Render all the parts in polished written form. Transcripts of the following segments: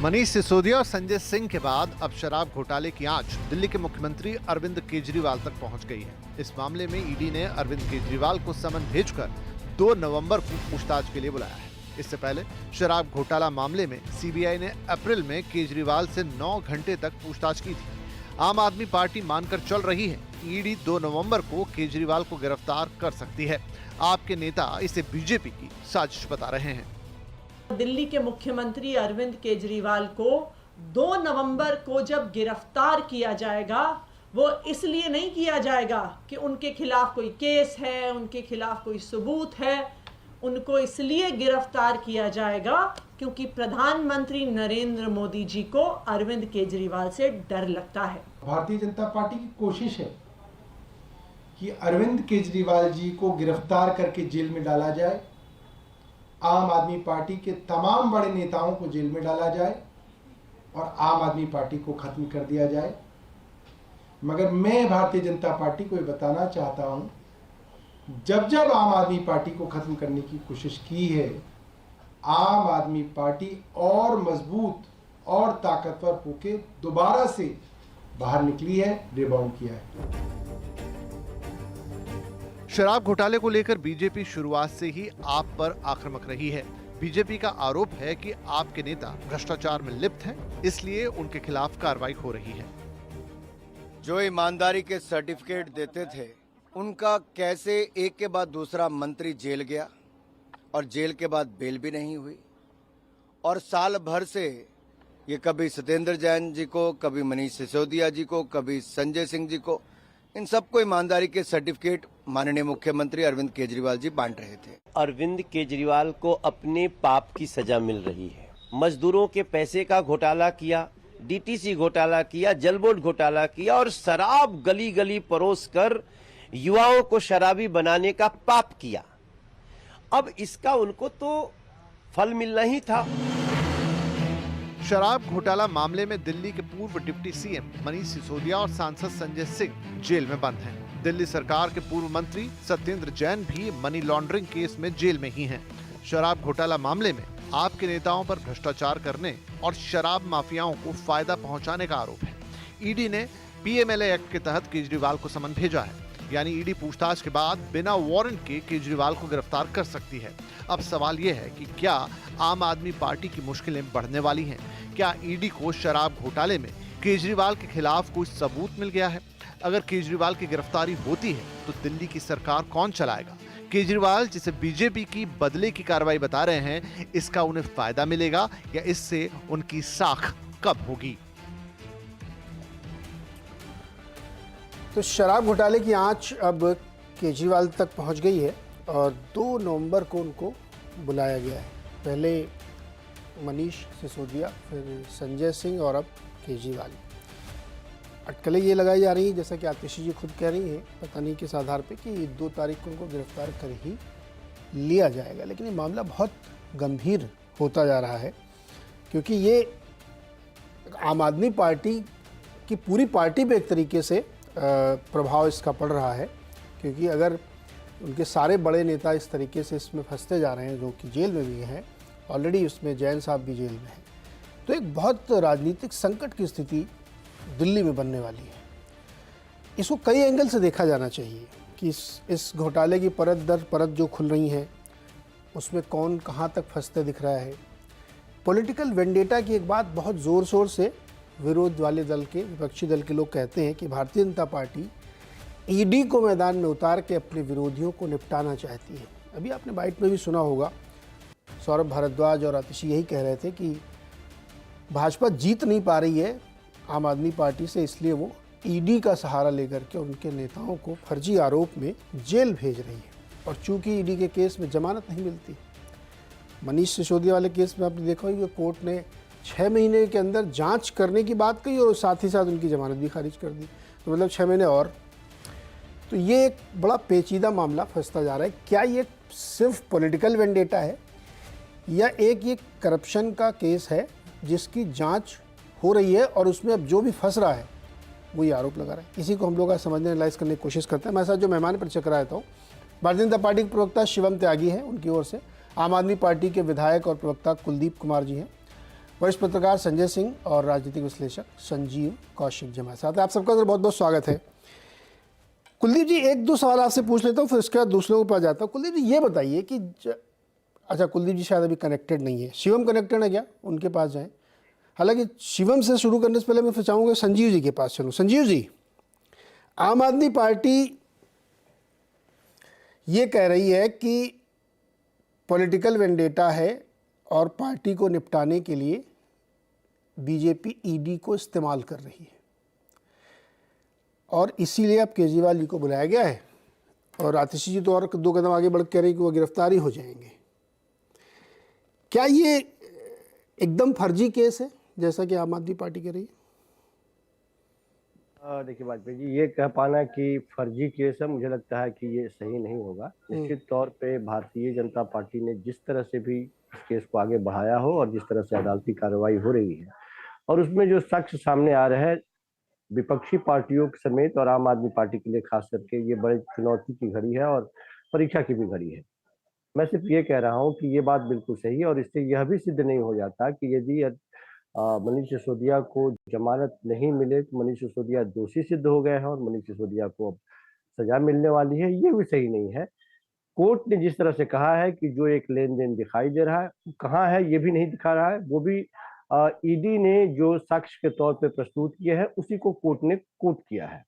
मनीष सिसोदिया और संजय सिंह के बाद अब शराब घोटाले की आंच दिल्ली के मुख्यमंत्री अरविंद केजरीवाल तक पहुंच गई है। इस मामले में ईडी ने अरविंद केजरीवाल को समन भेजकर 2 नवंबर को पूछताछ के लिए बुलाया है। इससे पहले शराब घोटाला मामले में सीबीआई ने अप्रैल में केजरीवाल से 9 घंटे तक पूछताछ की थी। आम आदमी पार्टी मानकर चल रही है कि ईडी 2 नवंबर को केजरीवाल को गिरफ्तार कर सकती है। आपके नेता इसे बीजेपी की साजिश बता रहे हैं। दिल्ली के मुख्यमंत्री अरविंद केजरीवाल को 2 नवंबर को जब गिरफ्तार किया जाएगा, वो इसलिए नहीं किया जाएगा कि उनके खिलाफ कोई केस है, उनके खिलाफ कोई सबूत है। उनको इसलिए गिरफ्तार किया जाएगा क्योंकि प्रधानमंत्री नरेंद्र मोदी जी को अरविंद केजरीवाल से डर लगता है। भारतीय जनता पार्टी की कोशिश है कि अरविंद केजरीवाल जी को गिरफ्तार करके जेल में डाला जाए, आम आदमी पार्टी के तमाम बड़े नेताओं को जेल में डाला जाए और आम आदमी पार्टी को खत्म कर दिया जाए। मगर मैं भारतीय जनता पार्टी को ये बताना चाहता हूं, जब आम आदमी पार्टी को खत्म करने की कोशिश की है, आम आदमी पार्टी और मजबूत और ताकतवर होकर दोबारा से बाहर निकली है, रिबाउंड किया है। शराब घोटाले को लेकर बीजेपी शुरुआत से ही आप पर आक्रामक रही है। बीजेपी का आरोप है कि आपके नेता भ्रष्टाचार में लिप्त हैं, इसलिए उनके खिलाफ कार्रवाई हो रही है। जो ईमानदारी के सर्टिफिकेट देते थे, उनका कैसे एक के बाद दूसरा मंत्री जेल गया और जेल के बाद बेल भी नहीं हुई। और साल भर से ये कभी सत्येंद्र जैन जी को, कभी मनीष सिसोदिया जी को, कभी संजय सिंह जी को, इन सबको ईमानदारी के सर्टिफिकेट माननीय मुख्यमंत्री अरविंद केजरीवाल जी बांट रहे थे। अरविंद केजरीवाल को अपने पाप की सजा मिल रही है। मजदूरों के पैसे का घोटाला किया, डीटीसी घोटाला किया, जल बोर्ड घोटाला किया और शराब गली गली परोस कर युवाओं को शराबी बनाने का पाप किया। अब इसका उनको तो फल मिलना ही था। शराब घोटाला मामले में दिल्ली के पूर्व डिप्टी सीएम मनीष सिसोदिया और सांसद संजय सिंह जेल में बंद हैं। दिल्ली सरकार के पूर्व मंत्री सत्येंद्र जैन भी मनी लॉन्ड्रिंग केस में जेल में ही हैं। शराब घोटाला मामले में आपके नेताओं पर भ्रष्टाचार करने और शराब माफियाओं को फायदा पहुंचाने का आरोप है। ईडी ने पीएमएलए एक्ट के तहत केजरीवाल को समन भेजा है, यानी ईडी पूछताछ के बाद बिना वारंट के केजरीवाल को गिरफ्तार कर सकती है। अब सवाल यह है कि क्या आम आदमी पार्टी की मुश्किलें बढ़ने वाली हैं? क्या ईडी को शराब घोटाले में केजरीवाल के खिलाफ कोई सबूत मिल गया है? अगर केजरीवाल की गिरफ्तारी होती है तो दिल्ली की सरकार कौन चलाएगा? केजरीवाल, जिसे बीजेपी की बदले की कार्रवाई बता रहे हैं, इसका उन्हें फायदा मिलेगा या इससे उनकी साख कब होगी? तो शराब घोटाले की आंच अब केजरीवाल तक पहुंच गई है और 2 नवंबर को उनको बुलाया गया है। पहले मनीष सिसोदिया, फिर संजय सिंह और अब केजरीवाल। अटकलें ये लगाई जा रही हैं, जैसा कि आतिशी जी खुद कह रही हैं, पता नहीं किस आधार पे, कि 2 तारीख को उनको गिरफ्तार कर ही लिया जाएगा। लेकिन ये मामला बहुत गंभीर होता जा रहा है, क्योंकि ये आम आदमी पार्टी की पूरी पार्टी पे एक तरीके से प्रभाव इसका पड़ रहा है। क्योंकि अगर उनके सारे बड़े नेता इस तरीके से इसमें फंसते जा रहे हैं, जो कि जेल में भी हैं, ऑलरेडी उसमें जैन साहब भी जेल में हैं, तो एक बहुत राजनीतिक संकट की स्थिति दिल्ली में बनने वाली है। इसको कई एंगल से देखा जाना चाहिए कि इस घोटाले की परत दर परत जो खुल रही हैं, उसमें कौन कहाँ तक फंसते दिख रहा है। पॉलिटिकल वेंडेटा की एक बात बहुत ज़ोर शोर से विरोध वाले दल के, विपक्षी दल के लोग कहते हैं कि भारतीय जनता पार्टी ईडी को मैदान में उतार के अपने विरोधियों को निपटाना चाहती है। अभी आपने बाइट में भी सुना होगा, सौरभ भारद्वाज और आतिशी यही कह रहे थे कि भाजपा जीत नहीं पा रही है आम आदमी पार्टी से, इसलिए वो ईडी का सहारा लेकर के उनके नेताओं को फर्जी आरोप में जेल भेज रही है। और चूंकि ईडी के केस में जमानत नहीं मिलती, मनीष सिसोदिया वाले केस में आपने देखा होगा, कोर्ट ने 6 महीने के अंदर जांच करने की बात कही और साथ ही साथ उनकी जमानत भी खारिज कर दी। तो मतलब 6 महीने और। तो ये एक बड़ा पेचीदा मामला फंसता जा रहा है। क्या ये सिर्फ पॉलिटिकल वेंडेटा है या एक ये करप्शन का केस है जिसकी जांच हो रही है और उसमें अब जो भी फंस रहा है वो ये आरोप लगा रहा है? इसी को हम लोग आज समझने, एनालाइज करने की कोशिश करते हैं। मेरे साथ जो मेहमान परिचय कराता हूँ, भारतीय जनता पार्टी के प्रवक्ता शिवम त्यागी हैं, उनकी ओर से आम आदमी पार्टी के विधायक और प्रवक्ता कुलदीप कुमार जी हैं, वरिष्ठ पत्रकार संजय सिंह और राजनीतिक विश्लेषक संजीव कौशिक जी हमारे साथ हैं। आप सबका बहुत बहुत स्वागत है। कुलदीप जी, एक दो सवाल आपसे पूछ लेता हूँ, फिर उसके बाद दूसरों के पास जाता हूँ। कुलदीप जी ये बताइए कि अच्छा, कुलदीप जी शायद अभी कनेक्टेड नहीं है, शिवम कनेक्टेड है क्या? उनके पास जाएं। हालांकि शिवम से शुरू करने से पहले मैं फिर चाहूँगा संजीव जी के पास चलूँ। संजीव जी, आम आदमी पार्टी ये कह रही है कि पॉलिटिकल वेंडेटा है और पार्टी को निपटाने के लिए बीजेपी ईडी को इस्तेमाल कर रही है और इसीलिए अब केजरीवाल जी को बुलाया गया है। और आतिशी जी तो और दो कदम आगे बढ़ के कह रहे हैं कि वो गिरफ्तारी हो जाएंगे। क्या ये एकदम फर्जी केस है जैसा कि आम आदमी पार्टी कह रही है? देखिए वाजपेयी जी, ये कह पाना कि फर्जी केस है, मुझे लगता है कि ये सही नहीं होगा। निश्चित तौर पे भारतीय जनता पार्टी ने जिस तरह से भी इस केस को आगे बढ़ाया हो और जिस तरह से अदालती कार्रवाई हो रही है और उसमें जो साक्ष्य सामने आ रहे हैं विपक्षी पार्टियों समेत और आम आदमी पार्टी के लिए खास करके, ये बड़ी चुनौती की घड़ी है और परीक्षा की भी घड़ी है। मैं सिर्फ ये कह रहा हूँ कि ये बात बिल्कुल सही है और इससे यह भी सिद्ध नहीं हो जाता कि यदि मनीष सिसोदिया को जमानत नहीं मिले तो मनीष सिसोदिया दोषी सिद्ध हो गए हैं और मनीष सिसोदिया को अब सजा मिलने वाली है, ये भी सही नहीं है। कोर्ट ने जिस तरह से कहा है कि जो एक लेन देन दिखाई दे रहा है वो कहाँ है ये भी नहीं दिखा रहा है, वो भी ईडी ने जो साक्ष्य के तौर पे प्रस्तुत किए हैं उसी को कोर्ट ने कोट किया है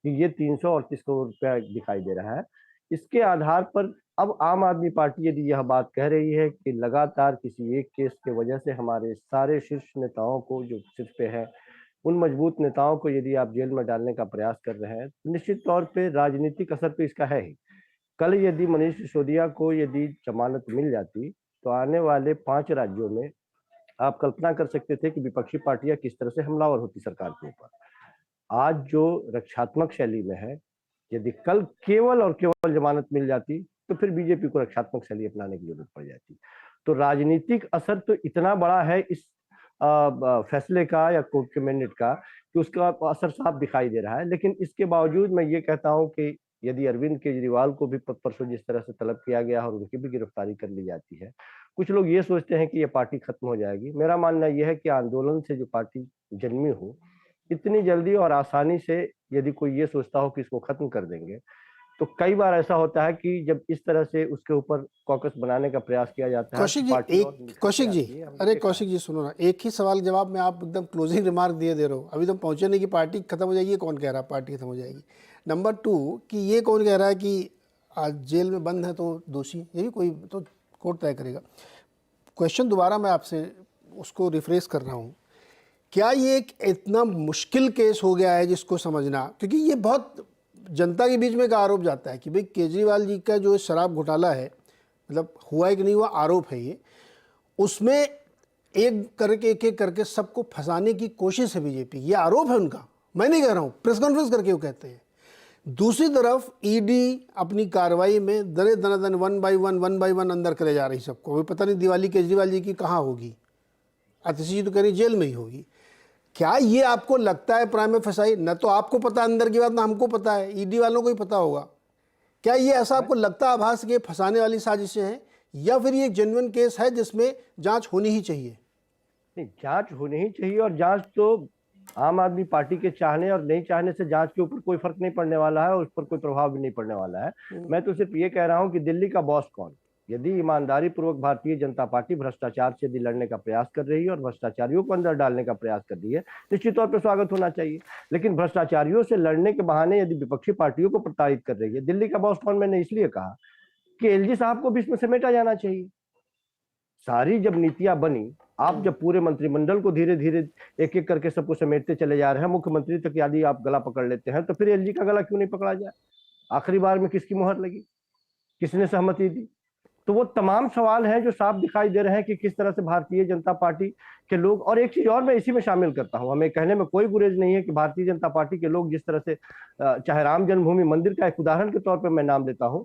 कि ये 338 करोड़ रुपया दिखाई दे रहा है। इसके आधार पर अब आम आदमी पार्टी यदि यह बात कह रही है कि लगातार किसी एक केस के वजह से हमारे सारे शीर्ष नेताओं को जो सिर पे है उन मजबूत नेताओं को यदि आप जेल में डालने का प्रयास कर रहे हैं तो निश्चित तौर पे राजनीतिक असर तो इसका है ही। कल यदि मनीष सिसोदिया को यदि जमानत मिल जाती तो आने वाले 5 राज्यों में आप कल्पना कर सकते थे कि विपक्षी पार्टियां किस तरह से हमलावर होती सरकार के ऊपर। आज जो रक्षात्मक शैली में है, यदि कल केवल और केवल जमानत मिल जाती तो फिर बीजेपी को रक्षात्मक शैली अपनाने की जरूरत पड़ जाती। तो राजनीतिक असर तो इतना बड़ा है इस फैसले का या कोर्ट के मैंडेट का कि उसका असर साफ दिखाई दे रहा है। लेकिन इसके बावजूद मैं ये कहता हूं कि यदि अरविंद केजरीवाल को भी परसों जिस तरह से तलब किया गया और उनकी भी गिरफ्तारी कर ली जाती है, कुछ लोग ये सोचते हैं कि ये पार्टी खत्म हो जाएगी। मेरा मानना यह है कि आंदोलन से जो पार्टी जन्मी हो, इतनी जल्दी और आसानी से यदि कोई ये सोचता हो कि इसको खत्म कर देंगे तो कई बार ऐसा होता है कि जब इस तरह से उसके ऊपर कॉकस बनाने का प्रयास किया जाता है। कौशिक जी सुनो ना, एक ही सवाल जवाब में आप एकदम क्लोजिंग रिमार्क दे रहे हो। अभी तो पहुंचे नहीं कि पार्टी खत्म हो जाएगी, कौन कह रहा है पार्टी खत्म हो जाएगी? नंबर 2 कि ये कौन कह रहा है कि आज जेल में बंद है तो दोषी? ये भी कोई तो कोर्ट तय करेगा। क्वेश्चन दोबारा मैं आपसे उसको रिफ्रेश कर रहा हूँ, क्या ये एक इतना मुश्किल केस हो गया है जिसको समझना? क्योंकि ये बहुत जनता के बीच में एक आरोप जाता है कि भाई केजरीवाल जी का जो शराब घोटाला है, मतलब हुआ है कि नहीं हुआ आरोप है ये, उसमें एक करके सबको फंसाने की कोशिश है बीजेपी, ये आरोप है उनका। मैं नहीं कह रहा हूँ, प्रेस कॉन्फ्रेंस करके वो कहते हैं। दूसरी तरफ ईडी अपनी कार्रवाई में दने दनादन 1 बाई 1 अंदर करे जा रही सबको। अभी पता नहीं दिवाली केजरीवाल जी की कहाँ होगी, आतिशी जी तो कह रही जेल में ही होगी। क्या ये आपको लगता है प्राइम फसाई? न तो आपको पता अंदर की बात, ना हमको पता है, ईडी वालों को ही पता होगा। क्या ये ऐसा आपको लगता है आभास के फंसाने वाली साजिशें हैं, या फिर ये जेन्युइन केस है जिसमें जांच होनी ही चाहिए? नहीं, जांच होनी ही चाहिए और जांच तो आम आदमी पार्टी के चाहने और नहीं चाहने से जांच के ऊपर कोई फर्क नहीं पड़ने वाला है और उस पर कोई प्रभाव भी नहीं पड़ने वाला है। मैं तो सिर्फ ये कह रहा हूं कि दिल्ली का बॉस कौन? यदि ईमानदारी पूर्वक भारतीय जनता पार्टी भ्रष्टाचार से यदि लड़ने का प्रयास कर रही है और भ्रष्टाचारियों को अंदर डालने का प्रयास कर रही है, निश्चित तौर पर स्वागत होना चाहिए। लेकिन भ्रष्टाचारियों से लड़ने के बहाने यदि विपक्षी पार्टियों को प्रताड़ित कर रही है, दिल्ली का बॉस कौन मैंने इसलिए कहा कि एलजी साहब को भी इसमें समेटा जाना चाहिए। सारी जब नीतियां बनी, आप जब पूरे मंत्रिमंडल को धीरे धीरे एक एक करके सबको समेटते चले जा रहे हैं, मुख्यमंत्री तक यदि आप गला पकड़ लेते हैं, तो फिर एलजी का गला क्यों नहीं पकड़ा जाए? आखिरी बार में किसकी मुहर लगी, किसने सहमति दी? तो वो तमाम सवाल हैं जो साफ दिखाई दे रहे हैं कि किस तरह से भारतीय जनता पार्टी के लोग, और एक चीज और मैं इसी में शामिल करता हूं, हमें कहने में कोई गुरेज नहीं है कि भारतीय जनता पार्टी के लोग जिस तरह से, चाहे राम जन्मभूमि मंदिर का एक उदाहरण के तौर पर मैं नाम देता हूं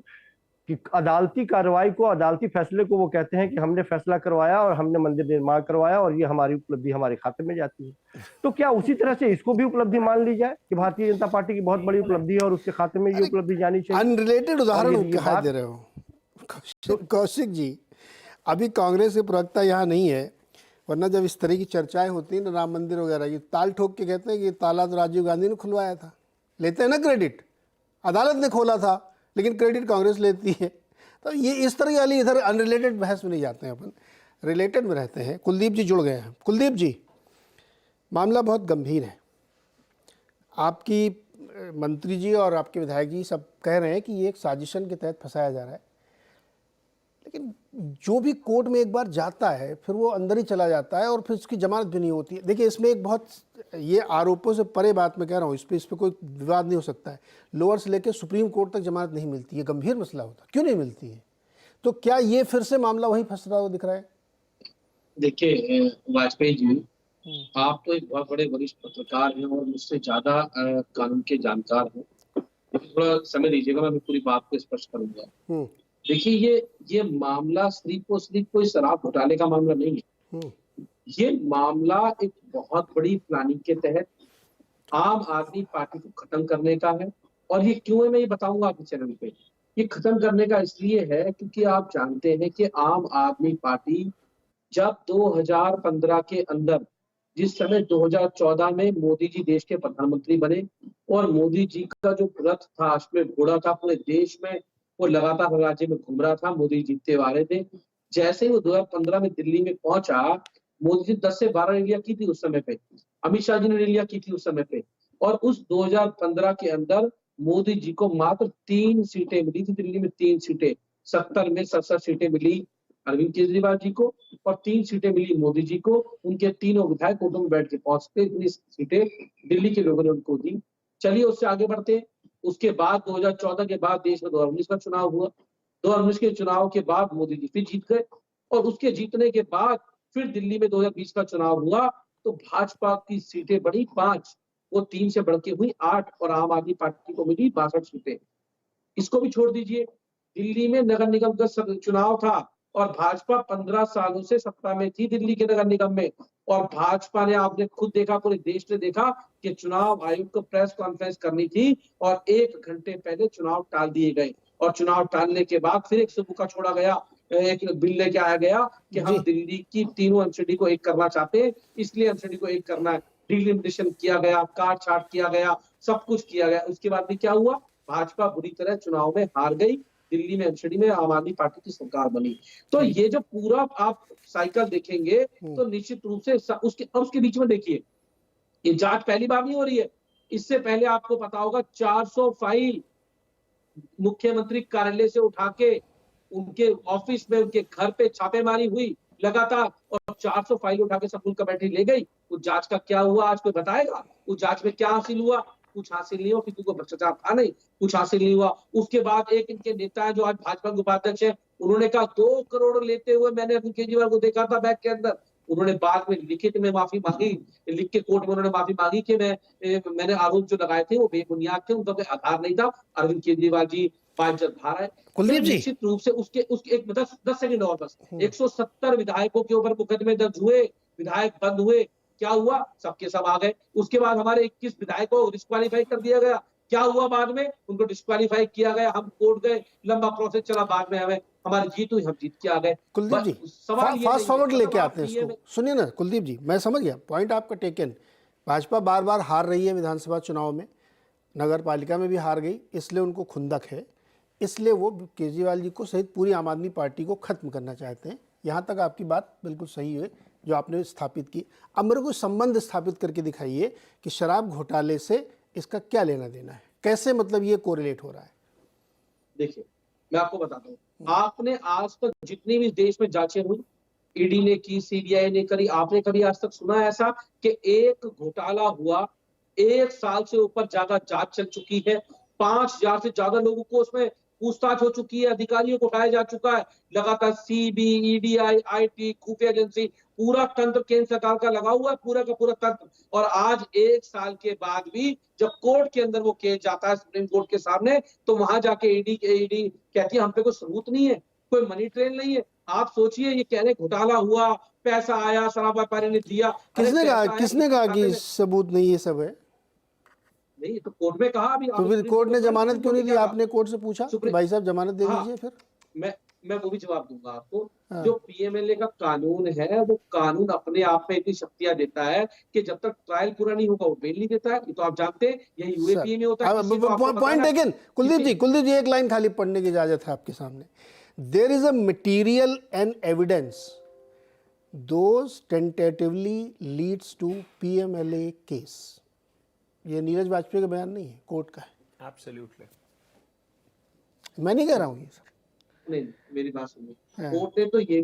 कि अदालती कार्रवाई को, अदालती फैसले को वो कहते हैं कि हमने फैसला करवाया और हमने मंदिर निर्माण करवाया और ये हमारी उपलब्धि हमारे खाते में जाती है। तो क्या उसी तरह से इसको भी उपलब्धि मान ली जाए कि भारतीय जनता पार्टी की बहुत बड़ी उपलब्धि है और उसके खाते में ये उपलब्धि जानी चाहिए? अनरिलेटेड उदाहरण दे रहे हो कौशिक जी। अभी कांग्रेस के प्रवक्ता यहाँ नहीं है, वरना जब इस तरह की चर्चाएं होती हैं ना राम मंदिर वगैरह की, ताल ठोक के कहते हैं कि ताला तो राजीव गांधी ने खुलवाया था, लेते हैं ना क्रेडिट, अदालत ने खोला था, लेकिन क्रेडिट कांग्रेस लेती है। तो ये इस तरह वाली इधर अनरिलेटेड बहस में नहीं जाते हैं, अपन रिलेटेड में रहते हैं। कुलदीप जी जुड़ गए हैं। कुलदीप जी, मामला बहुत गंभीर है। आपकी मंत्री जी और आपके विधायक जी सब कह रहे हैं कि ये एक साजिशन के तहत फंसाया जा रहा है, लेकिन जो भी कोर्ट में एक बार जाता है फिर वो अंदर ही चला जाता है और फिर उसकी जमानत भी नहीं होती है। देखिए, इसमें एक बहुत, ये आरोपों से परे बात मैं कह रहा हूँ, इस पर कोई विवाद नहीं हो सकता है। लोअर से लेकर सुप्रीम कोर्ट तक जमानत नहीं मिलती है, गंभीर मसला होता है, क्यों नहीं मिलती है? तो क्या ये फिर से मामला वहीं फंस रहा हो दिख रहा है? देखिए वाजपेयी जी, आप तो एक बहुत बड़े वरिष्ठ पत्रकार हैं और मुझसे ज्यादा कानून के जानकार हैं। थोड़ा समय दीजिएगा, मैं पूरी बात को स्पष्ट करूंगा। देखिए, ये मामला सिर्फ और सिर्फ कोई शराब घोटाले का मामला नहीं है। ये मामला एक बहुत बड़ी प्लानिंग के तहत आम आदमी पार्टी को खत्म करने का है। और ये क्यों है मैं ये बताऊंगा आपके चैनल पे। ये खत्म करने का इसलिए है क्योंकि आप जानते हैं कि आम आदमी पार्टी जब 2015 के अंदर, जिस समय 2014 में मोदी जी देश के प्रधानमंत्री बने और मोदी जी का जो रथ था, उसमें घोड़ा था पूरे देश में, वो लगातार राज्य में घूम रहा था, मोदी जीतते आ रहे थे। जैसे ही वो 2015 में दिल्ली में पहुंचा, मोदी जी 10 से 12 रैलियां की थी उस समय पे, अमित शाह जी ने रैलियां की थी उस समय पे। और उस 2015 के अंदर मोदी जी को मात्र 3 सीटें मिली थी दिल्ली में, 3 सीटें। 70 में 67 सीटें मिली अरविंद केजरीवाल जी को और 3 सीटें मिली मोदी जी को। उनके तीनों विधायक कोर्टों में बैठ के पहुंचते, इतनी सीटें दिल्ली के लोगों ने उनको दी। चलिए उससे आगे बढ़ते हैं। उसके बाद 2014 के बाद देश में 2019 का चुनाव हुआ। 2019 के चुनाव के बाद मोदी जी फिर जीत गए और उसके जीतने के बाद फिर दिल्ली में 2020 का चुनाव हुआ तो भाजपा की सीटें बढ़ी 5, वो 3 से बढ़ के हुई 8 और आम आदमी पार्टी को मिली 62 सीटें। इसको भी छोड़ दीजिए, दिल्ली में नगर निगम का चुनाव था और भाजपा 15 सालों से सत्ता में थी दिल्ली के नगर निगम में। और भाजपा ने, आपने खुद देखा, पूरे देश ने देखा कि चुनाव आयोग को प्रेस कॉन्फ्रेंस करनी थी और 1 घंटे पहले चुनाव टाल दिए गए। और चुनाव टालने के बाद फिर एक सुबह छोड़ा गया, एक बिल लेके आया गया कि हम दिल्ली की तीनों एमसीडी को एक करना चाहते हैं, इसलिए एमसीडी को एक करना है। डिलिमिटेशन किया गया, काट छाट किया गया, सब कुछ किया गया। उसके बाद भी क्या हुआ? भाजपा बुरी तरह चुनाव में हार गई, दिल्ली में एमसीडी में आम आदमी पार्टी की सरकार बनी। तो ये जो पूरा आप साइकिल देखेंगे तो निश्चित रूप से उसके बीच में देखिए, ये जांच पहली बार नहीं हो रही है। इससे पहले आपको पता होगा 400 फाइल मुख्यमंत्री कार्यालय से उठा के उनके ऑफिस में, उनके घर पे छापेमारी हुई लगातार और 400 फाइल उठा के सब फुल कमेटी ले गई। उस जांच का क्या हुआ आज कोई बताएगा? उस जांच में क्या हासिल हुआ? कुछ हासिल नहीं हुआ, क्योंकि कोई भ्रष्टाचार था नहीं, कुछ हासिल नहीं हुआ। उसके बाद एक इनके नेता है जो आज भाजपा के उपाध्यक्ष है, उन्होंने कहा 2 करोड़ लेते हुए मैंने अरविंद केजरीवाल को देखा था बैग के अंदर। उन्होंने बाद में लिखित में माफी मांगी, लिख के कोर्ट में उन्होंने माफी मांगी कि मैंने आरोप जो लगाए थे वो बेबुनियाद थे, उनका कोई आधार नहीं था। अरविंद केजरीवाल जी बाइज्जत बाहर है। कुलदीप जी, निश्चित रूप से उसके एक 10 सेकंड और बस, 170 विधायकों के ऊपर मुकदमे दर्ज हुए, विधायक बंद हुए। क्या हुआ? सबके सब आ गए। उसके बाद हमारे 21 विधायकों को डिस्क्वालीफाई कर दिया गया। क्या हुआ बाद में? उनको डिस्क्वालीफाई किया गया, हम कोर्ट गए, लंबा प्रोसेस चला, बाद में हमारी जीत हुई, हम जीत के आ गए। कुलदीप जी, फास्ट फॉरवर्ड लेके आते हैं इसको। सुनिए ना कुलदीप जी, मैं समझ गया, पॉइंट आपका टेकन। भाजपा बार बार हार रही है विधानसभा चुनाव में, नगर पालिका में भी हार गई, इसलिए उनको खुंदक है, इसलिए वो केजरीवाल जी को सहित पूरी आम आदमी पार्टी को खत्म करना चाहते हैं। यहाँ तक आपकी बात बिल्कुल सही है जो आपने स्थापित की। अब मेरे को संबंध स्थापित करके दिखाइए कि शराब घोटाले से इसका क्या लेना देना है, कैसे मतलब ये कोरिलेट हो रहा है? देखिए मैं आपको बताता हूँ, आपने आज तक जितनी भी देश में जांचें हुई, ईडी ने की, सीबीआई ने करी, आपने कभी आज तक सुना है ऐसा कि एक घोटाला हुआ, 1 साल से ऊपर ज्यादा जांच चल चुकी है, 5000 से ज्यादा लोगों को उसमें पूछताछ हो चुकी है, अधिकारियों को उठाया जा चुका है, लगातार सीबी, ईडीआई, आईटी, खुफिया एजेंसी, पूरा तंत्र केंद्र सरकार का लगा हुआ है, पूरा का पूरा तंत्र। और आज 1 साल के बाद भी जब कोर्ट के अंदर वो केस जाता है सुप्रीम कोर्ट के सामने, तो वहां जाके ईडी कहती है हम पे कोई सबूत नहीं है, कोई मनी ट्रेल नहीं है। आप सोचिए, ये कह रहे घोटाला हुआ, पैसा आया, शराब व्यापारी ने दिया। किसने कहा कि सबूत नहीं ये सब है? नहीं, तो कोर्ट में कहा अभी। तो फिर कोर्ट ने जमानत क्यों नहीं दी? आपने कोर्ट से पूछा भाई साहब जमानत दे दीजिए? फिर मैं वो भी जवाब दूंगा आपको। हाँ। जो पीएमएलए का कानून है, वो कानून अपने आप में इतनी शक्तियां देता है कि जब तक ट्रायल पूरा नहीं होगा वो बेल नहीं देता है। ये तो आप जानते हैं, ये यूएपीए में होता है। किसी को आपको पॉइंट बताना- टेकन। कुलदीप जी एक लाइन खाली पढ़ने की इजाजत है आपके सामने। There is a material and evidence those tentatively leads to PMLA case. ये नीरज वाजपेयी का बयान नहीं है, कोर्ट का है। एब्सोल्युटली। मैं नहीं कह रहा हूँ ये सब। नहीं, मेरी बात सुनिए। हाँ। कोर्ट ने तो ये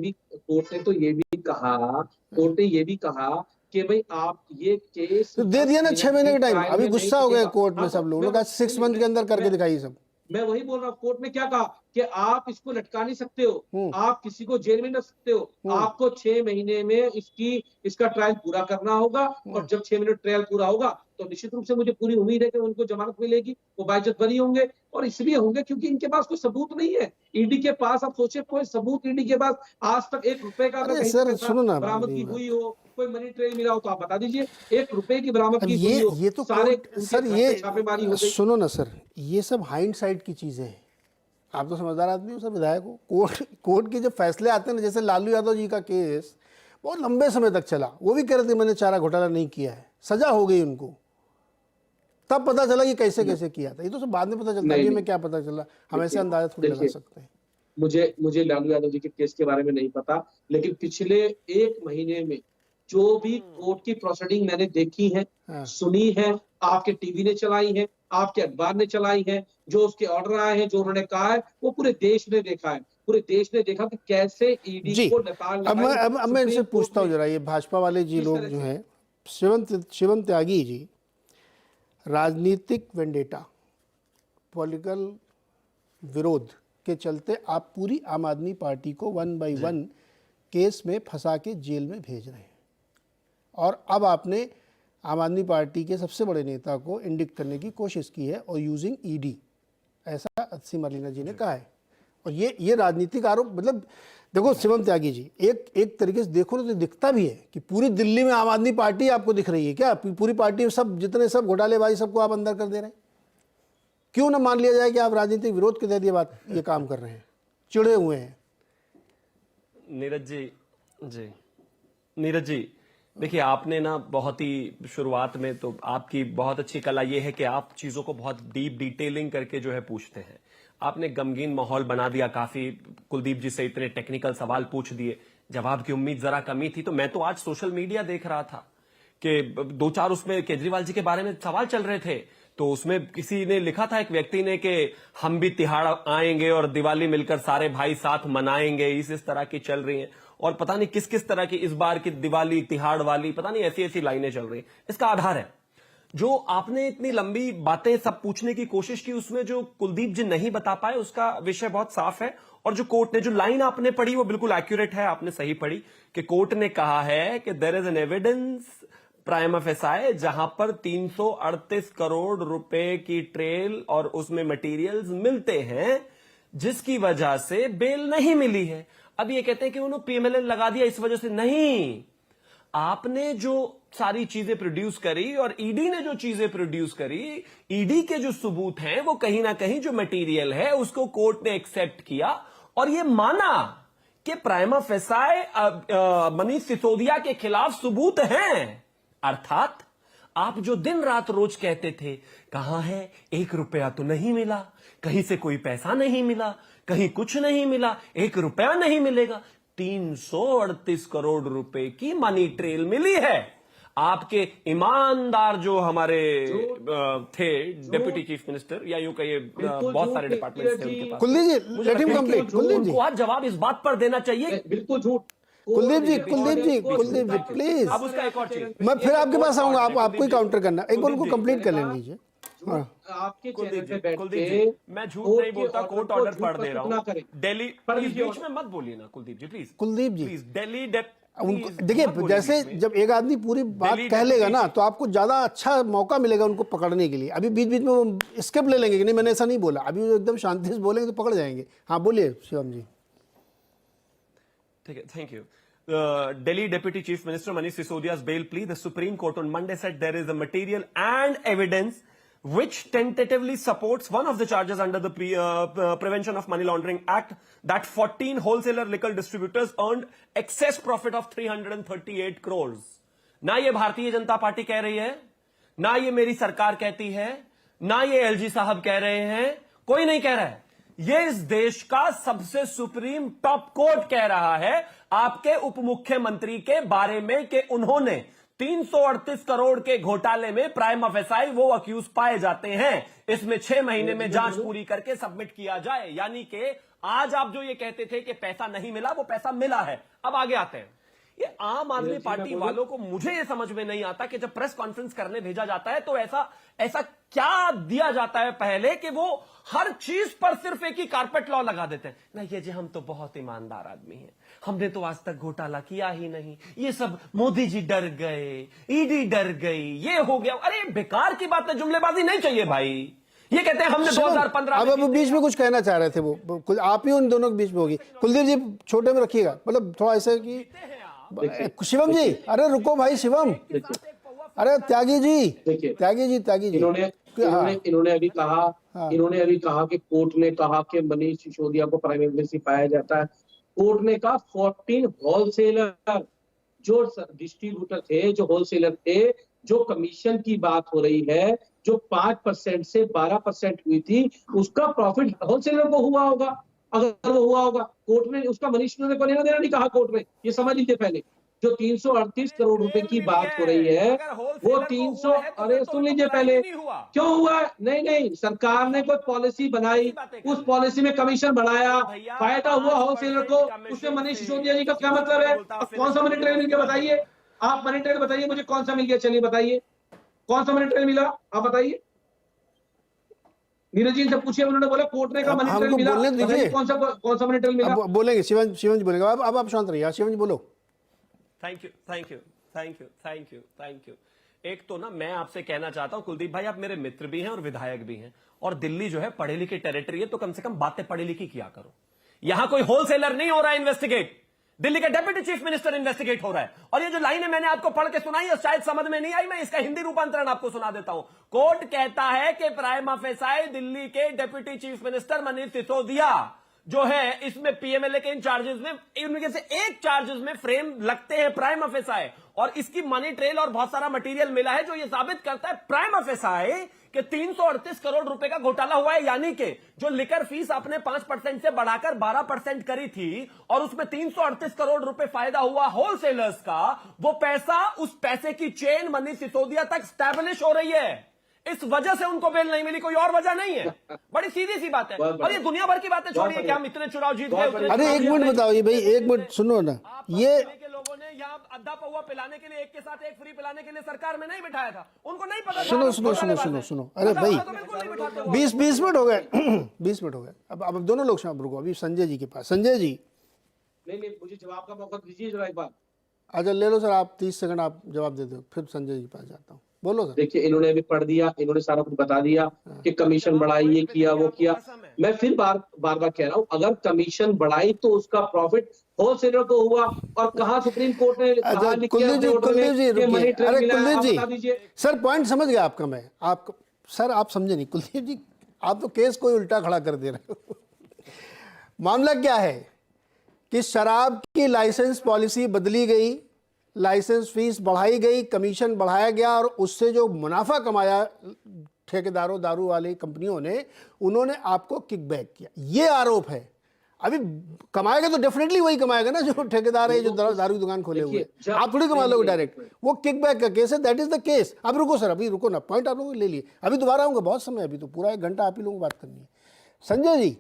भी कहा कि भाई आप ये केस तो दे दिया ना 6 महीने का टाइम। ट्रायल अभी में गुस्सा नहीं हो गया टिकेगा। कोर्ट में हाँ, सब लोग। मैं- कहा 6 मंथ के अंदर करके दिखाइए सब। मैं वही बोल रहा हूँ, कोर्ट ने क्या कहा कि आप इसको लटका नहीं सकते हो, आप किसी को जेल में न सकते हो, आपको 6 महीने में इसका ट्रायल पूरा करना होगा। और जब 6 महीने ट्रायल पूरा होगा तो निश्चित रूप से मुझे पूरी उम्मीद है कि उनको जमानत मिलेगी, वो बाइज्जत बरी होंगे। और इसलिए होंगे क्योंकि इनके पास कोई सबूत नहीं है। ईडी के पास, आप सोचिए, कोई सबूत ईडी के पास आज तक 1 रुपए का अरे कहीं सर, पैसा सुनो ना, बरामदगी मेरी हुई हो, कोई मनी ट्रेल मिला हो तो आप बता दीजिए। 1 रुपए की बरामदगी अब हुई हो, ये तो सारे कोर्ट उनके सर, घर पे छापेमारी हो ये गई। सुनो ना सर, ये सब हाइंडसाइट की चीजें हैं। आप तो समझदार आदमी हो सर, विधायक हो। कोर्ट के जब फैसले आते हैं ना, जैसे लालू यादव जी का केस बहुत लंबे समय तक चला, वो भी कह रहे थे मैंने चारा घोटाला नहीं किया है, सजा हो गई उनको। तब पता चला कि कैसे कैसे किया था। ये तो सब बाद में पता चलता है, नहीं, अभी में क्या पता चला, हम ऐसे अंदाजा थोड़ी लगा सकते हैं। मुझे लालू यादव जी के केस के बारे में नहीं पता, लेकिन पिछले 1 महीने में जो भी कोर्ट की प्रोसीडिंग मैंने देखी है, हाँ। सुनी है, आपके टीवी ने चलाई है, आपके अखबार ने चलाई है, जो उसके ऑर्डर आए हैं, जो उन्होंने कहा है, वो पूरे देश ने देखा है। पूरे देश ने देखा कि कैसे ईडी जी, को नकाल अब मैं इनसे सुप्रीम पूछता हूँ कोर्ट जरा, ये भाजपा वाले जी किस लोग तरह जो से? हैं, शिवम त्यागी जी, राजनीतिक वेंडेटा, पॉलिटिकल विरोध के चलते आप पूरी आम आदमी पार्टी को 1 by 1 केस में फंसा के जेल में भेज रहे हैं। और अब आपने आम आदमी पार्टी के सबसे बड़े नेता को इंडिक्ट करने की कोशिश की है और यूजिंग ईडी, ऐसा सीमा लीना जी ने कहा है। और ये राजनीतिक आरोप, मतलब देखो शिवम त्यागी जी, एक तरीके से देखो ना तो दिखता भी है कि पूरी दिल्ली में आम आदमी पार्टी आपको दिख रही है क्या? पूरी पार्टी में सब जितने सब घोटालेबाजी सबको आप अंदर कर दे रहे हैं। क्यों ना मान लिया जाए कि आप राजनीतिक विरोध के तहत ये काम कर रहे हैं, चिड़े हुए हैं। नीरज जी देखिए, आपने ना बहुत ही शुरुआत में तो आपकी बहुत अच्छी कला ये है कि आप चीजों को बहुत डीप डिटेलिंग करके जो है पूछते हैं। आपने गमगीन माहौल बना दिया, काफी कुलदीप जी से इतने टेक्निकल सवाल पूछ दिए, जवाब की उम्मीद जरा कमी थी। तो मैं तो आज सोशल मीडिया देख रहा था कि 2-4 उसमें केजरीवाल जी के बारे में सवाल चल रहे थे, तो उसमें किसी ने लिखा था, एक व्यक्ति ने, कि हम भी तिहाड़ आएंगे और दिवाली मिलकर सारे भाई साथ मनाएंगे, इस तरह की चल रही हैं। और पता नहीं किस किस तरह की इस बार की दिवाली तिहाड़ वाली, पता नहीं ऐसी लाइनें चल रही। इसका आधार है जो आपने इतनी लंबी बातें सब पूछने की कोशिश की, उसमें जो कुलदीप जी नहीं बता पाए उसका विषय बहुत साफ है। और जो कोर्ट ने, जो लाइन आपने पढ़ी वो बिल्कुल एक्यूरेट है, आपने सही पढ़ी कि कोर्ट ने कहा है कि there is an evidence prima facie, जहां पर 338 करोड़ रुपए की ट्रेल और उसमें मटेरियल्स मिलते हैं, जिसकी वजह से बेल नहीं मिली है। अब ये कहते हैं कि उन्होंने पीएमएलए लगा दिया इस वजह से, नहीं, आपने जो सारी चीजें प्रोड्यूस करी और ईडी ने जो चीजें प्रोड्यूस करी, ईडी के जो सबूत हैं, वो कहीं ना कहीं जो मटेरियल है उसको कोर्ट ने एक्सेप्ट किया और ये माना कि प्राइमा फेसाई मनीष सिसोदिया के खिलाफ सबूत हैं। अर्थात आप जो दिन रात रोज कहते थे, कहां है, 1 रुपया तो नहीं मिला, कहीं से कोई पैसा नहीं मिला, कहीं कुछ नहीं मिला, 1 रुपया नहीं मिलेगा, 338 करोड़ रुपए की मनी ट्रेल मिली है। आपके ईमानदार जो हमारे थे डिप्टी चीफ मिनिस्टर, या यूं कहिए बहुत सारे डिपार्टमेंट्स थे उनके पास। कुलदीप जी, लेट हिम कंप्लीट। कुलदीप जी, उनको आज जवाब इस बात पर देना चाहिए। बिल्कुल झूठ। कुलदीप जी प्लीज, अब उसका एक और चीज, मैं फिर आपके पास आऊंगा, आपको ही काउंटर करना। एक बार उनको कंप्लीट कर लेने दीजिए। हाँ। आपके चैनल कुलदीप पे जी, बैठ कुलदीप के जी, मैं झूठ नहीं बोलता, कोर्ट ऑर्डर पढ़ दे रहा ना हूँ। करें। दिल्ली, पढ़ प्लीज लीजिए बीच में मत बोलिए ना कुलदीप जी, प्लीज। कुलदीप जी, प्लीज दिल्ली उनको देखिए, जैसे जब एक आदमी पूरी बात कह लेगा ना तो आपको ज्यादा अच्छा मौका मिलेगा उनको पकड़ने के लिए। अभी बीच बीच में वो स्किप ले लेंगे कि नहीं मैंने ऐसा नहीं बोला, अभी वो एकदम शांति से बोलेंगे तो पकड़ जाएंगे। हाँ बोलिए शिवम जी। ठीक है, thank you. Delhi Deputy Chief Minister Manish Sisodia's bail plea. The Supreme Court on Monday said there is a material and evidence which tentatively supports one of the charges under the Prevention of Money Laundering Act, that 14 wholesaler liquor distributors earned excess profit of 338 crores. ना ये Bharatiya Janata party कह रही है, ना ये मेरी सरकार कहती है, ना ये एलजी साहब कह रहे हैं, कोई नहीं कह रहा है। ये इस देश का सबसे सुप्रीम टॉप कोर्ट कह रहा है आपके उप मुख्यमंत्री के बारे में कि उन्होंने 338 करोड़ के घोटाले में प्राइम ऑफेसाई वो अक्यूज पाए जाते हैं, इसमें 6 महीने में जांच पूरी करके सबमिट किया जाए। यानी कि आज आप जो ये कहते थे कि पैसा नहीं मिला, वो पैसा मिला है। अब आगे आते हैं, ये आम आदमी पार्टी वालों को मुझे ये समझ में नहीं आता कि जब प्रेस कॉन्फ्रेंस करने भेजा जाता है तो ऐसा क्या दिया जाता है पहले कि वो हर चीज पर सिर्फ एक ही कारपेट लॉ लगा देते हैं। ना ये जी हम तो बहुत ईमानदार आदमी हैं, हमने तो आज तक घोटाला किया ही नहीं, ये सब मोदी जी डर गए, ईडी डर गई, ये हो गया। अरे बेकार की बात है, जुमलेबाजी नहीं चाहिए भाई। ये कहते हैं हमने 2015 अब बीच में कुछ कहना चाह रहे थे, वो आप ही उन दोनों के बीच में होगी। कुलदीप जी छोटे में रखिएगा, मतलब थोड़ा ऐसा कि शिवम जी, अरे रुको भाई शिवम, अरे त्यागी जी इन्होंने अभी कहा कि कोर्ट ने कहा कि मनीष सिसोदिया को प्राइम एम्बेसी पाया जाता है। कोर्ट ने कहा 14 होलसेलर जो डिस्ट्रीब्यूटर थे, जो होलसेलर थे, जो कमीशन की बात हो रही है, जो 5% से 12% हुई थी, उसका प्रॉफिट होलसेलर को हुआ होगा। अगर वो हुआ होगा, कोर्ट ने उसका मनीष सिसोदिया को लेना देना नहीं कहा कोर्ट में, ये समझ लीजिए। पहले जो 338 करोड़ रुपए की बात हो रही है, वो 300, अरे सुन लीजिए पहले, क्यों हुआ? नहीं, सरकार ने कोई पॉलिसी बनाई, उस पॉलिसी में कमीशन बढ़ाया, फायदा हुआ होलसेलर को, उसमें मनीष सिसोदिया जी का क्या मतलब है? कौन सा मनी ट्रेल मिल गया बताइए, आप मनी ट्रेल बताइए मुझे, कौन सा मिल गया? चलिए बताइए कौन सा मनी ट्रेल मिला, आप बताइए। नीरज जी से पूछिए, उन्होंने बोला कोर्ट ने कहा मनी ट्रेल मिला, कौन सा मनी ट्रेल मिला? बोलेंगे शिवम जी बोलेंगे। अब आप शांत रहिए, शिवम जी बोलो। Thank you. एक तो ना मैं आपसे कहना चाहता हूं कुलदीप भाई, आप मेरे मित्र भी हैं और विधायक भी हैं, और दिल्ली जो है पढ़े लिखे टेरिटरी है, तो कम से कम बातें पढ़ी लिखी किया करो। यहां कोई होलसेलर नहीं हो रहा है इन्वेस्टिगेट, दिल्ली का डेप्यूटी चीफ मिनिस्टर इन्वेस्टिगेट हो रहा है। और ये जो लाइनें मैंने आपको पढ़ के सुनाई है, शायद समझ में नहीं आई, मैं इसका हिंदी रूपांतरण आपको सुना देता हूं। कोर्ट कहता है कि प्राइम ऑफेसाई दिल्ली के deputy chief minister Manish Sisodia जो है, इसमें पीएमएलए के इन चार्जेस में, इनमें से एक चार्जेस में फ्रेम लगते हैं प्राइम ऑफेसाई, और इसकी मनी ट्रेल और बहुत सारा मटेरियल मिला है जो ये साबित करता है प्राइम ऑफेसाई कि 338 करोड़ रुपए का घोटाला हुआ है। यानी कि जो लिकर फीस आपने 5% से बढ़ाकर 12% करी थी और उसमें 338 करोड़ रुपए फायदा हुआ होलसेलर्स का, वो पैसा, उस पैसे की चेन मनीष सिसोदिया तक स्टैब्लिश हो रही है। इस वजह से उनको बेल नहीं मिली, कोई और वजह नहीं है। बड़ी सीधी सी बात है। और ये दुनिया भर की बातें छोड़िए कि हम इतने चुनाव जीत गए। अरे एक मिनट बताओ ये भाई, एक मिनट सुनो ना, ये लोगों ने यहाँ अद्धा पौवा पिलाने के लिए, एक के साथ एक फ्री पिलाने के लिए सरकार में नहीं बिठाया था, उनको नहीं पता। सुनो, अरे भाई 20 मिनट हो गए 20 मिनट हो गए। अब दोनों लोग रुको, अभी संजय जी के पास। संजय जी, नहीं, मुझे जवाब का मौका दीजिए जरा एक बार। अच्छा ले लो सर, आप 30 सेकंड आप जवाब दे दो, फिर संजय जी के पास जाता हूँ। बोलो सर। देखिए, इन्होंने अभी पढ़ दिया, इन्होंने सारा कुछ बता दिया कि कमीशन बढ़ाई, ये किया, वो किया। मैं फिर बार बार कह रहा हूँ, अगर कमीशन बढ़ाई तो उसका प्रॉफिट होलसेलर को हुआ, और कहा सुप्रीम कोर्ट ने कुलदीप जी सर पॉइंट समझ गया आपका। मैं आप सर आप समझे नहीं कुलदीप जी, आप तो केस कोई उल्टा खड़ा कर दे रहे हो। मामला क्या है कि शराब की लाइसेंस पॉलिसी बदली गई, लाइसेंस फीस बढ़ाई गई, कमीशन बढ़ाया गया, और उससे जो मुनाफा कमाया ठेकेदारों, दारू वाली कंपनियों ने, उन्होंने आपको किकबैक किया, ये आरोप है। अभी कमाएगा तो डेफिनेटली वही कमाएगा ना जो ठेकेदार है, जो दारू दुकान खोले हुए, आप थोड़ी कमा लोगे डायरेक्ट। वो किकबैक का केस है, दैट इज द केस। अब रुको सर, अभी रुको ना, पॉइंट आप लोगों ले लिए, अभी दोबारा आऊंगा, बहुत समय, अभी तो पूरा 1 घंटा आप ही लोगों को बात करनी है। संजय जी,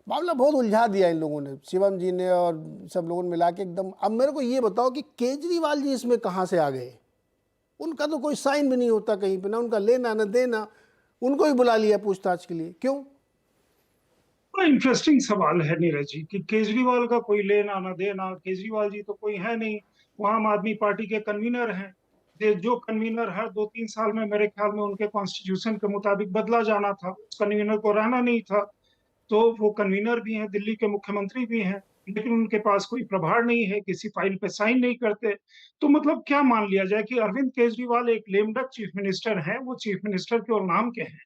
मामला बहुत उलझा दिया इन लोगों ने, शिवम जी ने और सब लोगों ने मिला के एकदम। अब मेरे को ये बताओ कि केजरीवाल जी इसमें कहाँ से आ गए? उनका तो कोई साइन भी नहीं होता कहीं पे, ना उनका लेना ना देना, उनको ही बुला लिया पूछताछ के लिए, क्यों? इंटरेस्टिंग सवाल है नीरज जी कि केजरीवाल का कोई लेना ना देना। केजरीवाल जी तो कोई है नहीं, वो आम आदमी पार्टी के कन्वीनर हैं। जो कन्वीनर हर 2-3 साल में मेरे ख्याल में उनके कॉन्स्टिट्यूशन के मुताबिक बदला जाना था, उस कन्वीनर को रहना नहीं था, तो वो कन्वीनर भी हैं, दिल्ली के मुख्यमंत्री भी हैं, लेकिन उनके पास कोई प्रभार नहीं है, किसी फाइल पे साइन नहीं करते। तो मतलब क्या मान लिया जाए कि अरविंद केजरीवाल एक लेम डक चीफ मिनिस्टर हैं, वो चीफ मिनिस्टर केवल नाम के हैं,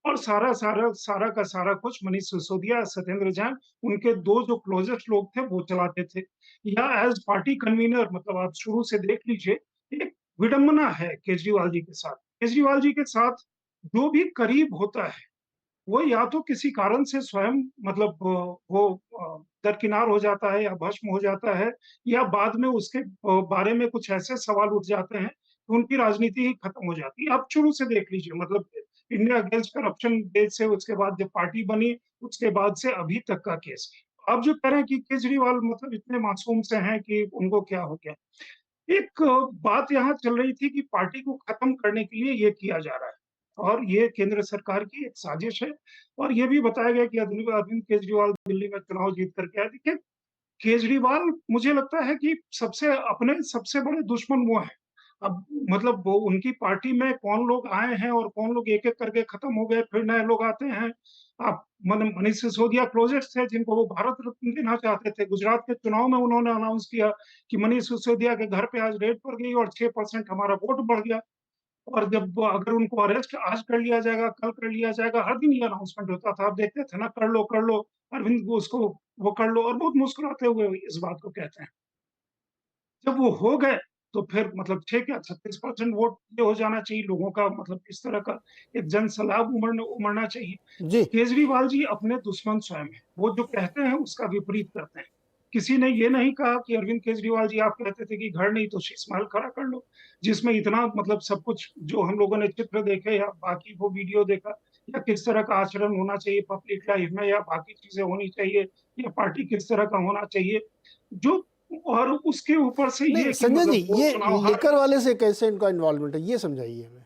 और सारा का सारा कुछ मनीष सिसोदिया, सत्येंद्र जैन, उनके दो जो क्लोजेस्ट लोग थे वो चलाते थे। या एज पार्टी कन्वीनर, मतलब आप शुरू से देख लीजिए, एक विडंबना है केजरीवाल जी के साथ। केजरीवाल जी के साथ जो भी करीब होता है वो या तो किसी कारण से स्वयं मतलब वो दरकिनार हो जाता है या भस्म हो जाता है, या बाद में उसके बारे में कुछ ऐसे सवाल उठ जाते हैं कि उनकी राजनीति ही खत्म हो जाती है। आप शुरू से देख लीजिए, मतलब इंडिया अगेंस्ट करप्शन केस से उसके बाद जब पार्टी बनी उसके बाद से अभी तक का केस। आप जो कह रहे हैं कि केजरीवाल मतलब इतने मासूम से हैं कि उनको क्या हो गया, एक बात यहाँ चल रही थी कि पार्टी को खत्म करने के लिए ये किया जा रहा है, और ये केंद्र सरकार की एक साजिश है। और ये भी बताया गया कि अरविंद केजरीवाल दिल्ली में चुनाव जीत करके आए। देखिए, केजरीवाल मुझे लगता है कि सबसे बड़े दुश्मन वो हैं। अब मतलब वो उनकी पार्टी में कौन लोग आए हैं और कौन लोग एक-एक करके खत्म हो गए, फिर नए लोग आते हैं। आप मनीष सिसोदिया क्लोजेस्ट थे जिनको वो भारत रत्न देना चाहते थे। गुजरात के चुनाव में उन्होंने अनाउंस किया कि मनीष सिसोदिया के घर पे आज रेड पड़ गई और 6% हमारा वोट बढ़ गया। और जब अगर उनको अरेस्ट आज कर लिया जाएगा, कल कर लिया जाएगा, हर दिन ये अनाउंसमेंट होता था। आप देखते थे ना, कर लो, अरविंद को उसको वो कर लो, और बहुत मुस्कुराते हुए इस बात को कहते हैं। जब वो हो गए तो फिर मतलब 6 क्या 36% वोट ये हो जाना चाहिए लोगों का, मतलब इस तरह का एक जन सैलाब उमड़ना चाहिए। जी। केजरीवाल जी अपने दुश्मन स्वयं हैं। वो जो कहते हैं उसका विपरीत करते हैं। किसी ने ये नहीं कहा कि अरविंद केजरीवाल जी आप कहते थे कि घर नहीं तो शीश महल खड़ा कर लो, जिसमें इतना मतलब सब कुछ जो हम लोगों ने चित्र देखे या बाकी वो वीडियो देखा, या किस तरह का आचरण होना चाहिए पब्लिक लाइफ में, या बाकी चीजें होनी चाहिए, या पार्टी किस तरह का होना चाहिए, जो और उसके ऊपर से नहीं ये कि संजय जी, मतलब वो ये चुनाव हार लिकर वाले से कैसे इनका इन्वॉल्वमेंट है, ये समझाइए हमें।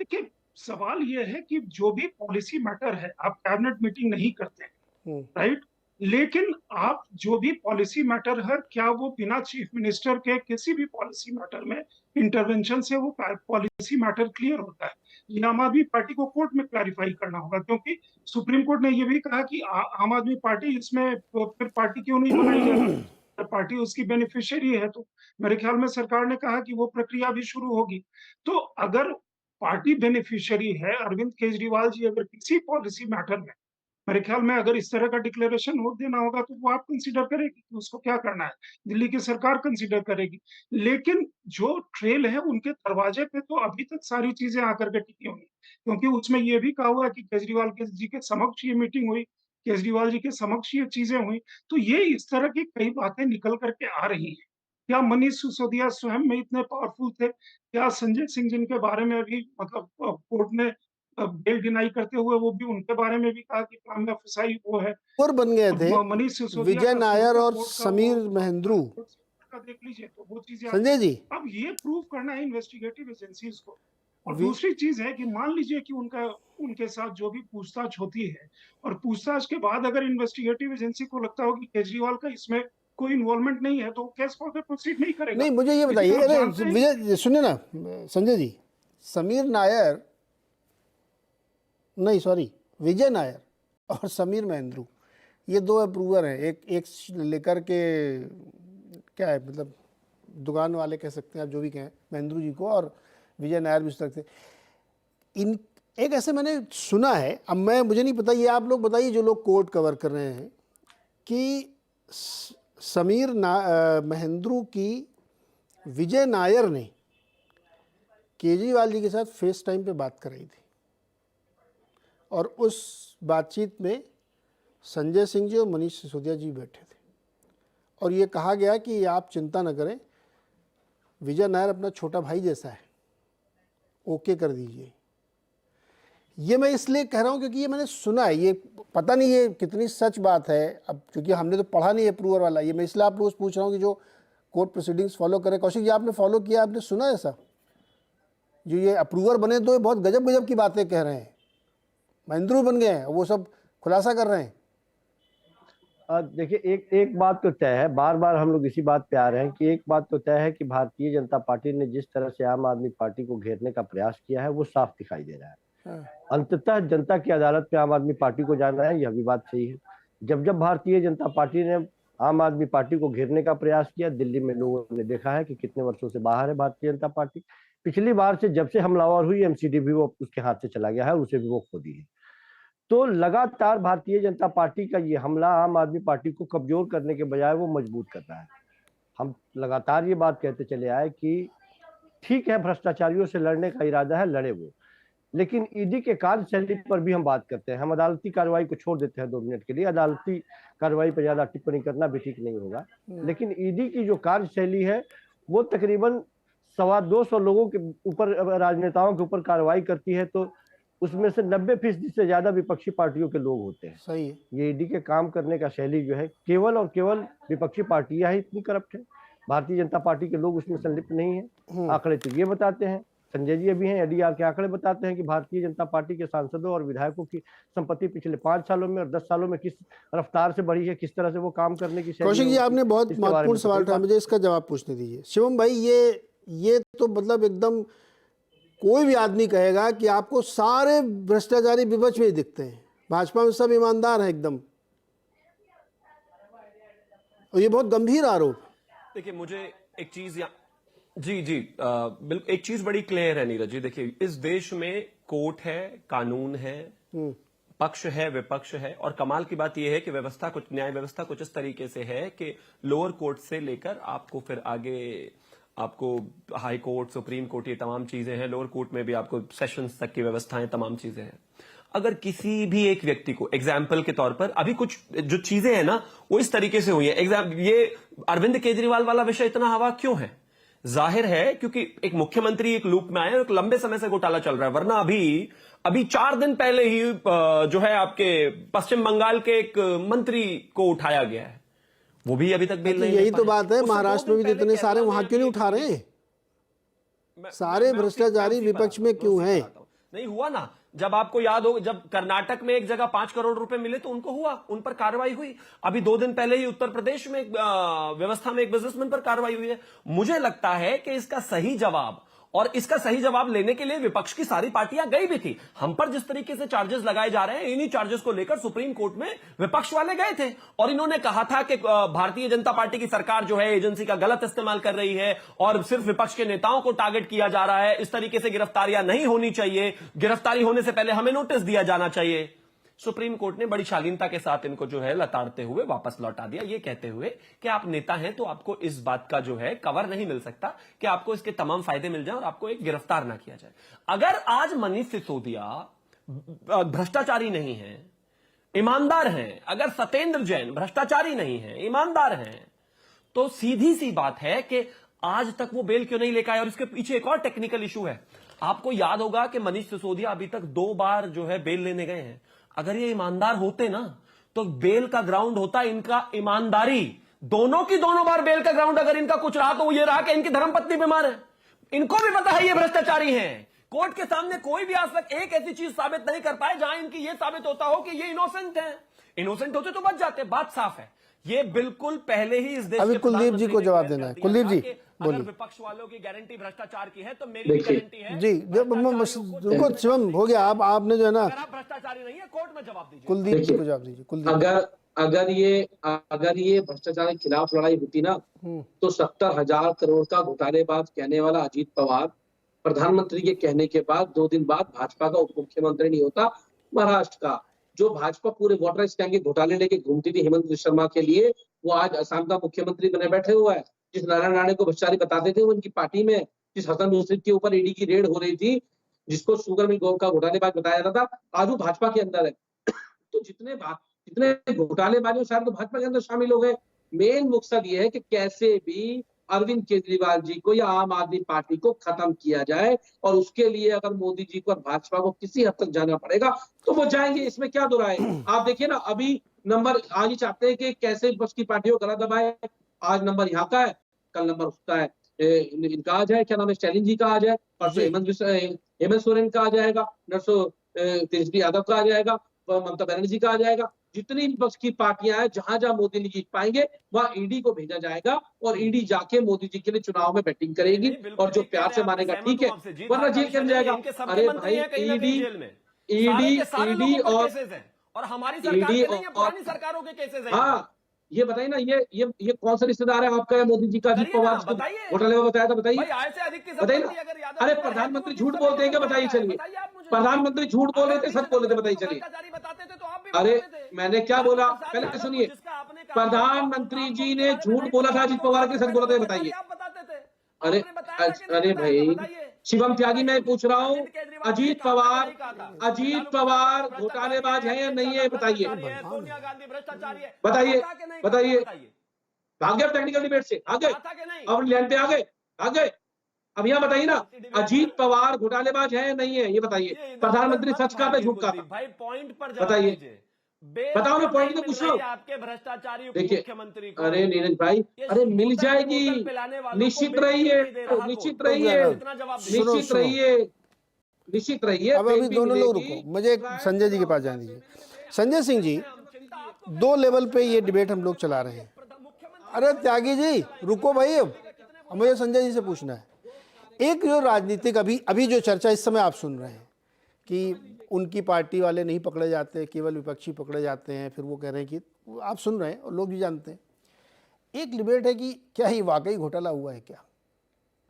देखिए, सवाल ये है कि जो भी पॉलिसी मैटर है, आप कैबिनेट मीटिंग नहीं करते हैं, राइट? लेकिन आप जो भी पॉलिसी मैटर है, क्या वो बिना चीफ मिनिस्टर के किसी भी पॉलिसी मैटर में इंटरवेंशन से वो पॉलिसी मैटर क्लियर होता है? ये आम आदमी पार्टी को कोर्ट में क्लैरिफाई करना होगा, क्योंकि सुप्रीम कोर्ट ने ये भी कहा कि आम आदमी पार्टी इसमें फिर पार्टी क्यों नहीं बनाई जाती? पार्टी उसकी बेनिफिशियरी है, तो मेरे ख्याल में सरकार ने कहा कि वो प्रक्रिया भी शुरू होगी। तो अगर पार्टी बेनिफिशियरी है, अरविंद केजरीवाल जी अगर किसी पॉलिसी मैटर में, मेरे ख्याल में अगर इस तरह का डिक्लेरेशन नोट देना होगा तो वो आप कंसीडर करेगी कि उसको क्या करना है, दिल्ली की सरकार कंसीडर करेगी। लेकिन जो ट्रेल है उनके दरवाजे पे तो अभी तक सारी चीजें आकर के टिकी हुई, क्योंकि उसमें ये भी कहा हुआ है कि केजरीवाल जी के समक्ष ये मीटिंग हुई, केजरीवाल जी के समक्ष ये चीजें हुई। तो ये इस तरह की कई बातें निकल करके आ रही हैं। क्या मनीष सिसोदिया स्वयं में इतने पावरफुल थे? क्या संजय सिंह जिनके बारे में अभी मतलब कोर्ट ने बेल डिनाई करते हुए वो भी उनके बारे में भी कहा कि प्राइमा फेसाई वो है, और बन गए थे मनीष सिसोदिया विजय का नायर और कोर्ट का समीर महेंद्रू। का देख लीजिए, तो वो चीजें संजय जी, अब ये प्रूव करना है इन्वेस्टिगेटिव एजेंसीज को। और दूसरी चीज है कि मान लीजिए कि उनके साथ जो भी पूछताछ होती है, और पूछताछ के बाद अगर इन्वेस्टिगेटिव एजेंसी को लगता हो कि केजरीवाल का इसमें कोई इन्वॉल्वमेंट नहीं है, तो केस फॉर प्रोसीड नहीं करेगा। नहीं मुझे ये बताइए, अरे विजय सुनिए ना संजय जी, समीर नायर नहीं सॉरी विजय नायर और समीर महेंद्रू, ये दो अप्रूवर हैं। एक लेकर के क्या है, मतलब दुकान वाले कह सकते हैं आप, जो भी कहें, महेंद्रू जी को, और विजय नायर भी उस तरह से। इन एक ऐसे मैंने सुना है, अब मुझे नहीं पता, ये आप लोग बताइए जो लोग कोर्ट कवर कर रहे हैं, कि समीर महेंद्रू की विजय नायर ने केजरीवाल जी के साथ फेस टाइम पे बात कराई थी, और उस बातचीत में संजय सिंह जी और मनीष सिसोदिया जी बैठे थे, और ये कहा गया कि आप चिंता न करें, विजय नायर अपना छोटा भाई जैसा है, ओके कर दीजिए। ये मैं इसलिए कह रहा हूँ क्योंकि ये मैंने सुना है, ये पता नहीं ये कितनी सच बात है, अब क्योंकि हमने तो पढ़ा नहीं है अप्रूवर वाला, ये मैं इसलिए आप रोज़ पूछ रहा हूँ कि जो कोर्ट प्रोसीडिंग्स फॉलो करें। कौशिक जी, आपने फॉलो किया, आपने सुना ऐसा? जो ये अप्रूवर बने तो ये बहुत गजब गजब की बातें कह रहे हैं, महेंद्रू बन गए हैं, वो सब खुलासा कर रहे हैं। देखिए, एक बात तो तय है, बार बार हम लोग इसी बात पे आ रहे हैं कि एक बात तो तय है कि भारतीय जनता पार्टी ने जिस तरह से आम आदमी पार्टी को घेरने का प्रयास किया है वो साफ दिखाई दे रहा है। अंततः जनता की अदालत में आम आदमी पार्टी को जाना है, यह भी बात सही है। जब भारतीय जनता पार्टी ने आम आदमी पार्टी को घेरने का प्रयास किया। दिल्ली में लोगों ने देखा है कि कितने वर्षों से बाहर है भारतीय जनता पार्टी। पिछली बार से जब से हमलावर हुई एमसीडी भी वो उसके हाथ से चला गया है, उसे भी वो खो दी है। तो लगातार भारतीय जनता पार्टी का ये हमला आम आदमी पार्टी को कमजोर करने के बजाय वो मजबूत कर रहा है। हम लगातार ये बात कहते चले आए कि ठीक है, भ्रष्टाचारियों से लड़ने का इरादा है, लड़े वो, लेकिन ईडी के कार्यशैली पर भी हम बात करते हैं। हम अदालती कार्रवाई को छोड़ देते हैं 2 मिनट के लिए, अदालती कार्रवाई पर ज्यादा टिप्पणी करना भी ठीक नहीं होगा, लेकिन ईडी की जो कार्यशैली है वो तकरीबन 225 लोगों के ऊपर, राजनेताओं के ऊपर कार्रवाई करती है, तो उसमें से 90% से ज्यादा विपक्षी पार्टियों के लोग होते हैं। सही है। ये ईडी के काम करने का शैली जो है, केवल और केवल विपक्षी पार्टियां ही इतनी करप्ट है, भारतीय जनता पार्टी के लोग उसमें संलिप्त नहीं है। आंकड़े तो ये बताते हैं, संजय जी अभी हैं, एडीआर के आंकड़े बताते हैं कि भारतीय जनता पार्टी के सांसदों और विधायकों की संपत्ति पिछले 5 सालों में और 10 सालों में किस रफ्तार से बढ़ी है, किस तरह से वो काम करने की। कौशिक जी, आपने बहुत महत्वपूर्ण सवाल उठाया, मुझे इसका जवाब पूछने दीजिए। शिवम भाई, ये तो मतलब एकदम कोई भी आदमी कहेगा कि आपको सारे भ्रष्टाचारी विपक्ष में ही दिखते हैं, भाजपा में सब ईमानदार हैं एकदम, और ये बहुत गंभीर आरोप। देखिए, मुझे एक चीज जी बिल्कुल एक चीज बड़ी क्लियर है नीरज जी। देखिए, इस देश में कोर्ट है, कानून है, पक्ष है, विपक्ष है, और कमाल की बात यह है कि व्यवस्था कुछ, न्याय व्यवस्था कुछ इस तरीके से है कि लोअर कोर्ट से लेकर आपको फिर आगे आपको हाई कोर्ट, सुप्रीम कोर्ट, ये तमाम चीजें हैं, लोअर कोर्ट में भी आपको सेशंस तक की व्यवस्थाएं, तमाम चीजें हैं। अगर किसी भी एक व्यक्ति को, एग्जाम्पल के तौर पर, अभी कुछ जो चीजें हैं ना वो इस तरीके से हुई है, ये अरविंद केजरीवाल वाला विषय इतना हवा क्यों है? जाहिर है क्योंकि एक मुख्यमंत्री एक लूप में आए और एक लंबे समय से घोटाला चल रहा है, वरना अभी 4 दिन पहले ही जो है आपके पश्चिम बंगाल के एक मंत्री को उठाया गया है, वो भी अभी तक बेल नहीं। यही तो बात है, महाराष्ट्र में भी इतने सारे, वहां क्यों नहीं उठा रहे हैं? सारे भ्रष्टाचारी विपक्ष में क्यों हैं? नहीं हुआ ना, जब आपको याद हो, जब कर्नाटक में एक जगह 5 करोड़ रुपए मिले तो उनको हुआ, उन पर कार्रवाई हुई। अभी 2 दिन पहले ही उत्तर प्रदेश में व्यवस्था में एक बिजनेसमैन पर कार्रवाई हुई है। मुझे लगता है कि इसका सही जवाब, और इसका सही जवाब लेने के लिए विपक्ष की सारी पार्टियां गई भी थी। हम पर जिस तरीके से चार्जेस लगाए जा रहे हैं, इन्हीं चार्जेस को लेकर सुप्रीम कोर्ट में विपक्ष वाले गए थे और इन्होंने कहा था कि भारतीय जनता पार्टी की सरकार जो है एजेंसी का गलत इस्तेमाल कर रही है और सिर्फ विपक्ष के नेताओं को टारगेट किया जा रहा है, इस तरीके से गिरफ्तारियां नहीं होनी चाहिए, गिरफ्तारी होने से पहले हमें नोटिस दिया जाना चाहिए। सुप्रीम कोर्ट ने बड़ी शालीनता के साथ इनको जो है लताड़ते हुए वापस लौटा दिया, ये कहते हुए कि आप नेता हैं तो आपको इस बात का जो है कवर नहीं मिल सकता कि आपको इसके तमाम फायदे मिल जाएं और आपको एक गिरफ्तार ना किया जाए। अगर आज मनीष सिसोदिया भ्रष्टाचारी नहीं है, ईमानदार हैं, अगर सत्येंद्र जैन भ्रष्टाचारी नहीं है, ईमानदार हैं, तो सीधी सी बात है कि आज तक वो बेल क्यों नहीं लेकर आए। और इसके पीछे एक और टेक्निकल इशू है। आपको याद होगा कि मनीष सिसोदिया अभी तक 2 बार जो है बेल लेने गए हैं। अगर ये ईमानदार होते ना तो बेल का ग्राउंड होता इनका ईमानदारी। दोनों बार बेल का ग्राउंड अगर इनका कुछ रहा तो वो ये रहा कि इनकी धर्मपत्नी बीमार है, इनको भी पता है ये भ्रष्टाचारी हैं। कोर्ट के सामने कोई भी आज तक एक ऐसी चीज साबित नहीं कर पाए जहां इनकी ये साबित होता हो कि ये इनोसेंट है। इनोसेंट होते तो बच जाते, बात साफ है। ये बिल्कुल पहले ही इस देश अभी कुलदीप जी को जवाब देना है। कुलदीप जी अगर विपक्ष वालों की गारंटी भ्रष्टाचार की है तो मेरी भी गारंटी है जी। रुको शिवम, हो गया, आपने जो है ना, अगर आप भ्रष्टाचारी नहीं है कोर्ट में जवाब दीजिए। कुलदीप जी को जवाब दीजिए। कुलदीप, अगर ये भ्रष्टाचार के खिलाफ लड़ाई होती ना तो 70,000 करोड़ का घोटालेबाज कहने वाला अजीत पवार प्रधानमंत्री के कहने के बाद 2 दिन बाद भाजपा का उप मुख्यमंत्री नहीं होता महाराष्ट्र का। जो भाजपा पूरे वाटर स्कैम के घोटाले लेके घूमती थी हेमंत विश्व के लिए, वो आज असम का मुख्यमंत्री बने बैठे हुआ है। जिस नारायण राणे को भ्रष्टाचारी बताते थे वो उनकी पार्टी में, जिस हसन मुश्रिफ के ऊपर ईडी की रेड हो रही थी, जिसको शुगर मिल का घोटालेबाज बताया जाता था, आज वो भाजपा के अंदर है। तो जितने घोटालेबाज शायद तो भाजपा के अंदर शामिल हो गए। मेन मकसद ये है कि कैसे भी अरविंद केजरीवाल जी को या आम आदमी पार्टी को खत्म किया जाए, और उसके लिए अगर मोदी जी को और भाजपा को किसी हद तक जाना पड़ेगा तो वो जाएंगे, इसमें क्या दो राय। आप देखिए ना, अभी नंबर आज ही चाहते हैं कि कैसे विपक्ष की पार्टियों को गला दबाए। आज नंबर यहाँ का है, कल नंबर उसका है, इनका आ जाए, क्या नाम है, स्टैलिन जी का आ जाए, परसों हेमंत सोरेन का आ जाएगा, नरसों तेजस्वी यादव का आ जाएगा, ममता बनर्जी का आ जाएगा। जितनी विपक्ष की पार्टियां हैं, जहां जहां मोदी नहीं जीत पाएंगे वहां ईडी को भेजा जाएगा और ईडी जाके मोदी जी के लिए चुनाव में बैटिंग करेगी, और जो प्यार से मानेगा ठीक है, वरना जेल के अंदर जाएगा। अरे भाई ईडी और हमारी सरकार के नहीं है, पुरानी सरकारों के केसेस हैं। हाँ, ये बताइए ना, ये कौन सा रिश्तेदार है आपका, मोदी जी का, अजीत पवार जिसको घोटाले में बताया था, बताइए बताइए ना। अरे प्रधानमंत्री झूठ बोलते हैं क्या, बताइए चलिए। प्रधानमंत्री झूठ बोल रहे थे, सच बोल रहे थे, बताइए चलिए। अरे मैंने क्या बोला, पहले सुनिए। प्रधानमंत्री जी ने झूठ बोला था अजीत पवार के, सच बोला था, बताइए। अरे भाई शिवम त्यागी, मैं पूछ रहा हूँ, अजीत पवार घोटालेबाज है या नहीं है, बताइए बताइए बताइए। भाग गए टेक्निकल डिबेट से, आगे अब लैंड पे आ गए। अब यहाँ बताइए ना, अजीत पवार घोटालेबाज है या नहीं है, ये बताइए। प्रधानमंत्री सच का पे झूठ का, बताइए। बताओ ना, पॉइंट तो पूछ लो। आपके भ्रष्टाचारी देखिए, मुख्यमंत्री को, अरे नीरज भाई, अरे मिल जाएगी, निश्चित रहिए, निश्चित रहिए। अब अभी दोनों लोग रुको, मुझे संजय जी के पास जाने दीजिए। संजय सिंह जी, दो लेवल पे ये डिबेट हम लोग चला रहे हैं। अरे त्यागी जी रुको भाई, अब मुझे संजय जी से पूछना है। एक जो राजनीतिक अभी जो चर्चा इस समय आप सुन रहे हैं कि उनकी पार्टी वाले नहीं पकड़े जाते, केवल विपक्षी पकड़े जाते हैं, फिर वो कह रहे हैं कि आप सुन रहे हैं और लोग भी जानते हैं। एक डिबेट है कि क्या ही वाकई घोटाला हुआ है क्या,